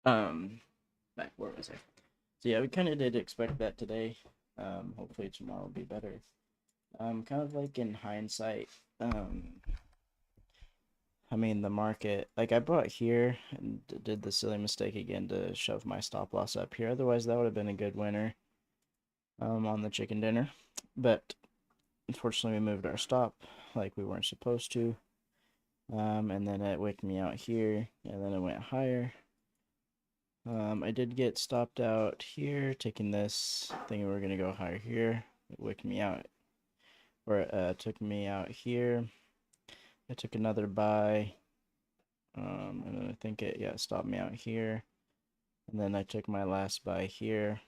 Back where was I? So yeah, we kind of did expect that today. Hopefully tomorrow will be better. Kind of like in hindsight, I mean the market, like I bought here and did the silly mistake again to shove my stop loss up here. Otherwise, that would have been a good winner. On the chicken dinner, but unfortunately, we moved our stop like we weren't supposed to. And then it wicked me out here, and then it went higher. I did get stopped out here, taking this, thinking we were gonna go higher here. It wicked me out, or took me out here. I took another buy, and then I think it stopped me out here, and then I took my last buy here.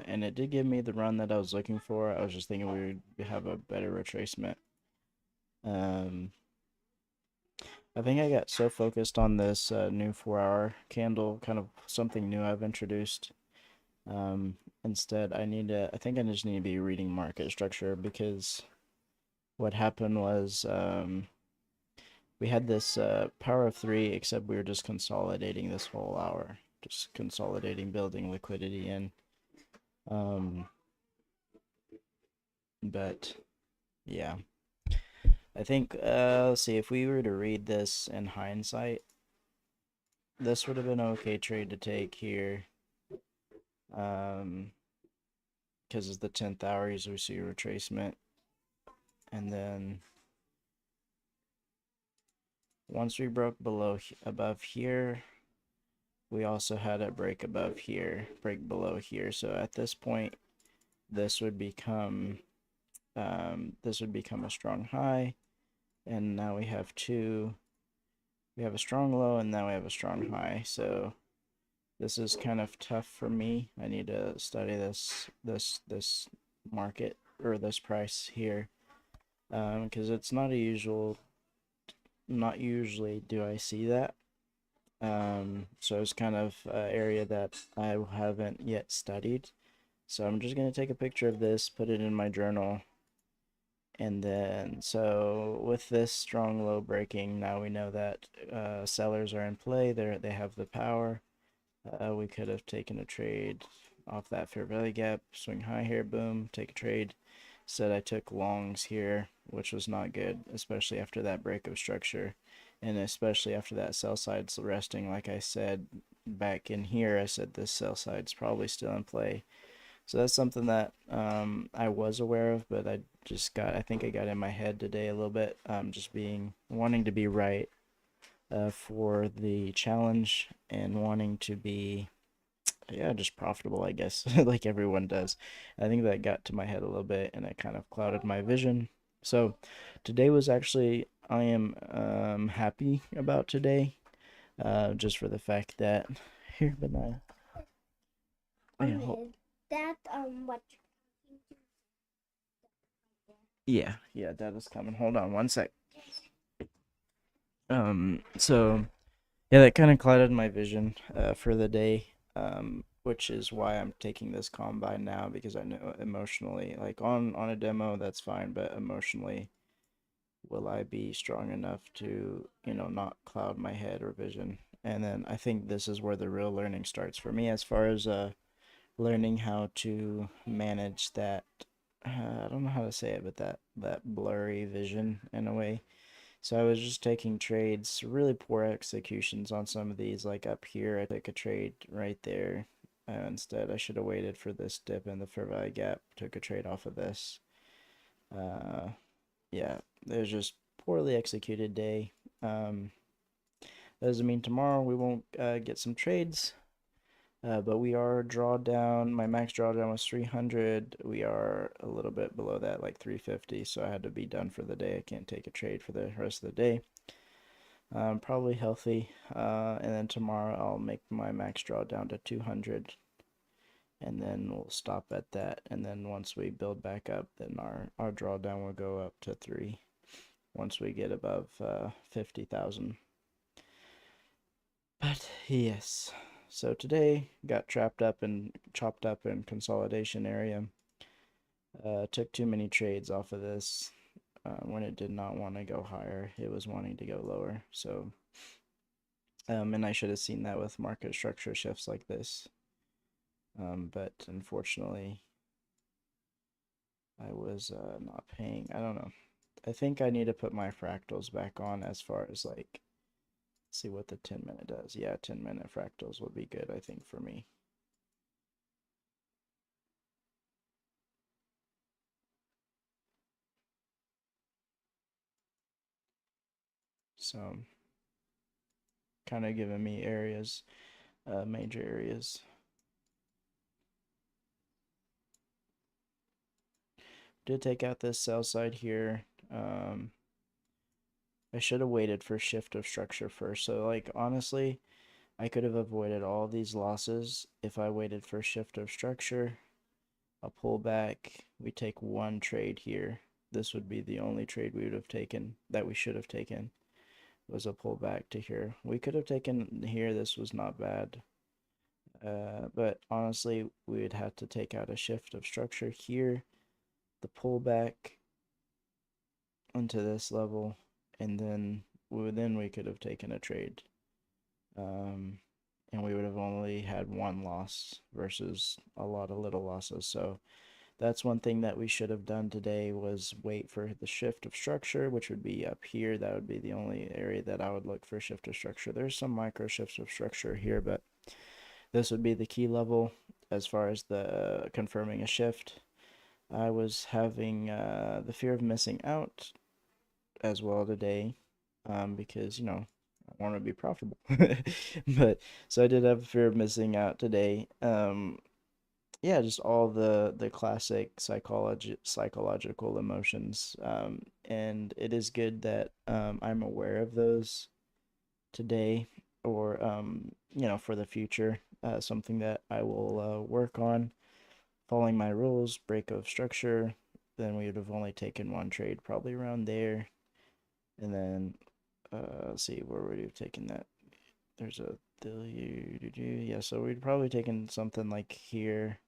And it did give me the run that I was looking for. I was just thinking we would have a better retracement. Um, I think I got so focused on this new 4-hour candle, kind of something new I've introduced. Instead, I think I just need to be reading market structure, because what happened was we had this power of three, except we were just consolidating this whole hour, just consolidating, building liquidity in. But yeah, I think, let's see, if we were to read this in hindsight, this would have been an okay trade to take here. Because it's the 10th hour, usually we see a retracement. And then once we broke above here, we also had it break above here, break below here. So at this point, this would become a strong high, and now we have a strong low, and now we have a strong high. So this is kind of tough for me. I need to study this market, or this price here, because it's not usually do I see that. So it's kind of an area that I haven't yet studied. So I'm just going to take a picture of this, put it in my journal. And then, so with this strong low breaking, now we know that sellers are in play. They have the power. We could have taken a trade off that fair value gap, swing high here, boom, take a trade. Said I took longs here, which was not good, especially after that break of structure, and especially after that sell side's resting. Like I said back in here, I said this sell side's probably still in play. So that's something that I was aware of, but I think I got in my head today a little bit, just wanting to be right for the challenge, and wanting to be, yeah, just profitable, I guess, like everyone does. I think that got to my head a little bit, and it kind of clouded my vision. So today was actually, I am happy about today, just for the fact that, here, but That what? yeah, that is coming. Hold on one sec. So yeah, that kind of clouded my vision for the day, which is why I'm taking this combine now, because I know emotionally, like on a demo, that's fine, but emotionally, will I be strong enough to, not cloud my head or vision? And then I think this is where the real learning starts for me, as far as learning how to manage that. I don't know how to say it, but that blurry vision in a way. So I was just taking trades, really poor executions on some of these. Like up here, I took a trade right there. Instead, I should have waited for this dip in the fair value gap. Took a trade off of this. Uh, yeah, it was just poorly executed day. Doesn't mean tomorrow we won't get some trades. But we are drawdown. My max drawdown was 300. We are a little bit below that, like 350. So I had to be done for the day. I can't take a trade for the rest of the day. Probably healthy. And then tomorrow I'll make my max drawdown to 200. And then we'll stop at that. And then once we build back up, then our drawdown will go up to 3 once we get above 50,000. But yes. So today got chopped up in consolidation area. Took too many trades off of this when it did not want to go higher. It was wanting to go lower. So And I should have seen that with market structure shifts like this. But unfortunately, I was not paying. I don't know. I think I need to put my fractals back on as far as like see what the 10-minute does. Yeah, 10-minute fractals would be good, I think, for me. So, kind of giving me areas, major areas. Did take out this sell side here. I should have waited for shift of structure first. So, like, honestly, I could have avoided all these losses if I waited for shift of structure. A pullback. We take one trade here. This would be the only trade we would have taken that we should have taken was a pullback to here. We could have taken here. This was not bad. But honestly, we would have to take out a shift of structure here, the pullback into this level, and then we could have taken a trade. And we would have only had one loss versus a lot of little losses. So that's one thing that we should have done today was wait for the shift of structure, which would be up here. That would be the only area that I would look for shift of structure. There's some micro shifts of structure here, but this would be the key level as far as the confirming a shift. I was having the fear of missing out as well today because, I want to be profitable. But so I did have a fear of missing out today. Yeah, just all the classic psychological emotions. And it is good that I'm aware of those today or for the future. Something that I will work on following my rules, break of structure. Then we would have only taken one trade probably around there. And then let's see where would we have taken that. There's a yeah, so we'd probably taken something like here.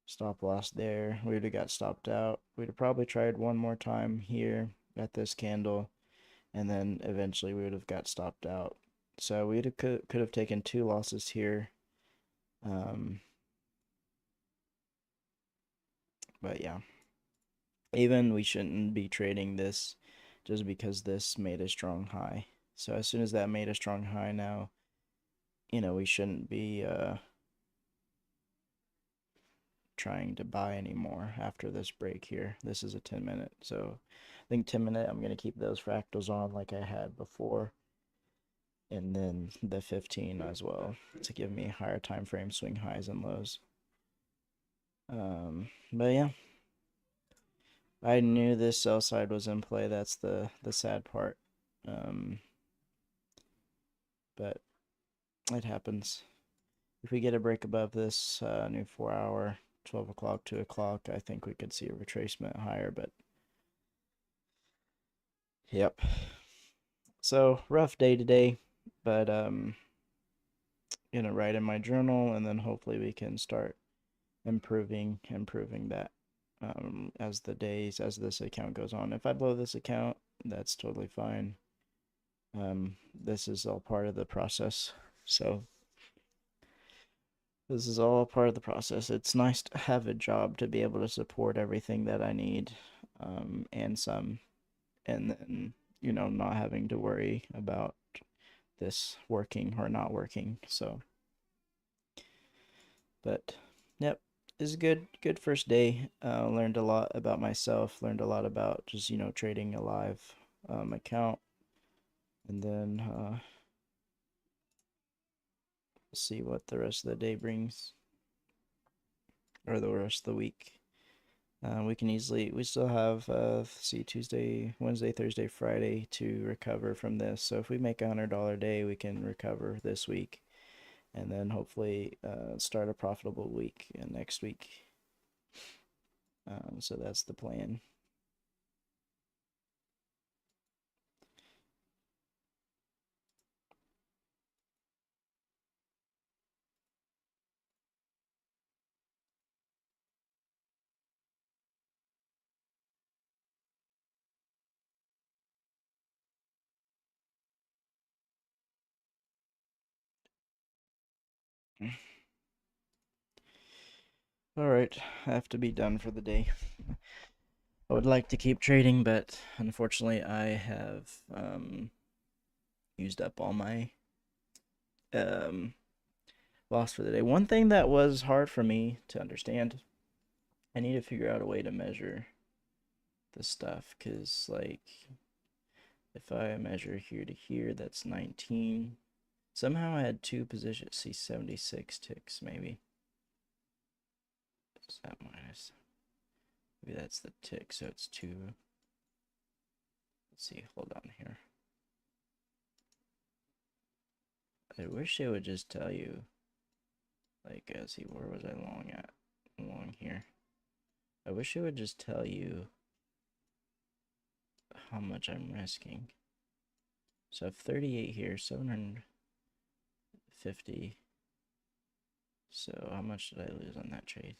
Stop loss there. We would have got stopped out. We'd have probably tried one more time here at this candle, and then eventually we would have got stopped out. So we could have taken two losses here. But yeah, even we shouldn't be trading this just because this made a strong high. So as soon as that made a strong high now, we shouldn't be trying to buy anymore after this break here. This is a 10-minute. So I think 10-minute, I'm going to keep those fractals on like I had before. And then the 15 as well to give me higher time frame swing highs and lows. But yeah, I knew this sell side was in play. That's the sad part. But it happens. If we get a break above this new 4-hour, 12 o'clock, 2 o'clock, I think we could see a retracement higher. But yep. So rough day today, but gonna write in my journal, and then hopefully we can start improving that as this account goes on. If I blow this account, that's totally fine. This is all part of the process. So this is all part of the process. It's nice to have a job to be able to support everything that I need, and some, and then not having to worry about this working or not working. So, but yep, it's a good first day. Learned a lot about myself. Learned a lot about just trading a live account, and then see what the rest of the day brings, or the rest of the week. We still have see Tuesday, Wednesday, Thursday, Friday to recover from this. So if we make $100 day, we can recover this week, and then hopefully start a profitable week next week. So that's the plan. Alright, I have to be done for the day. I would like to keep trading, but unfortunately I have used up all my loss for the day. One thing that was hard for me to understand, I need to figure out a way to measure the stuff, because like if I measure here to here, that's 19. Somehow I had two positions. See, 76 ticks maybe. Is that minus? Maybe that's the tick, so it's 2. Let's see, hold on here. I wish it would just tell you, like, see, where was I long at? Along here. I wish it would just tell you how much I'm risking. So I have 38 here, 750. So how much did I lose on that trade?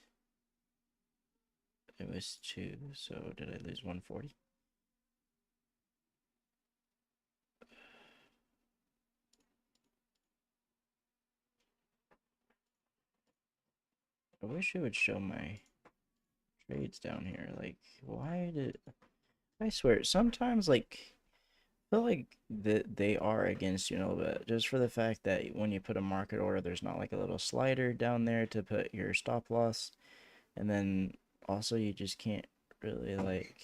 It was 2, so did I lose 140? I wish it would show my trades down here. Like, why did... I swear, sometimes, like, I feel like they are against you a little bit. Just for the fact that when you put a market order, there's not, like, a little slider down there to put your stop loss. And then, also, you just can't really, like,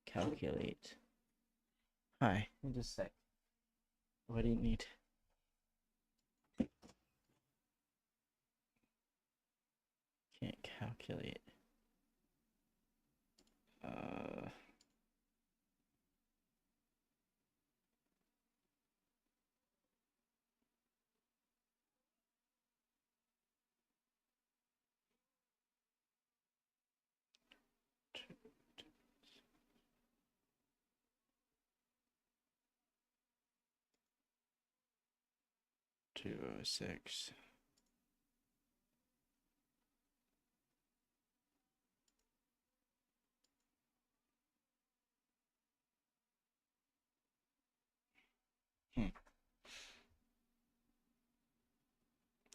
calculate. Hi, just a sec. What do you need? Can't calculate. 206.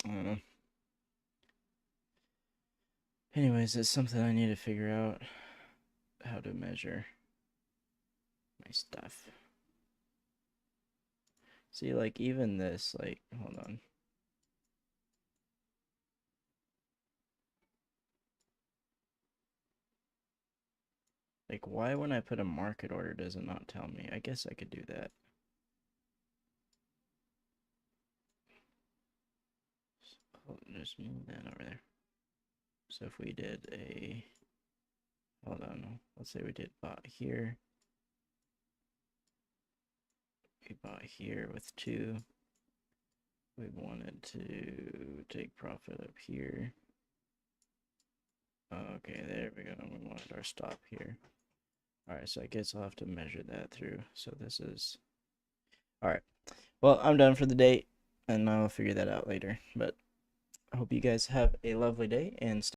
I don't know. Anyways, it's something I need to figure out how to measure my stuff. See, like, even this, like, hold on. Like, why when I put a market order does it not tell me? I guess I could do that. So just move that over there. So if we did a, hold on, let's say we did bought here. We bought here with 2. We wanted to take profit up here. Okay, there we go. We wanted our stop here. Alright, so I guess I'll have to measure that through. So this is... Alright. Well, I'm done for the day, and I'll figure that out later. But I hope you guys have a lovely day, and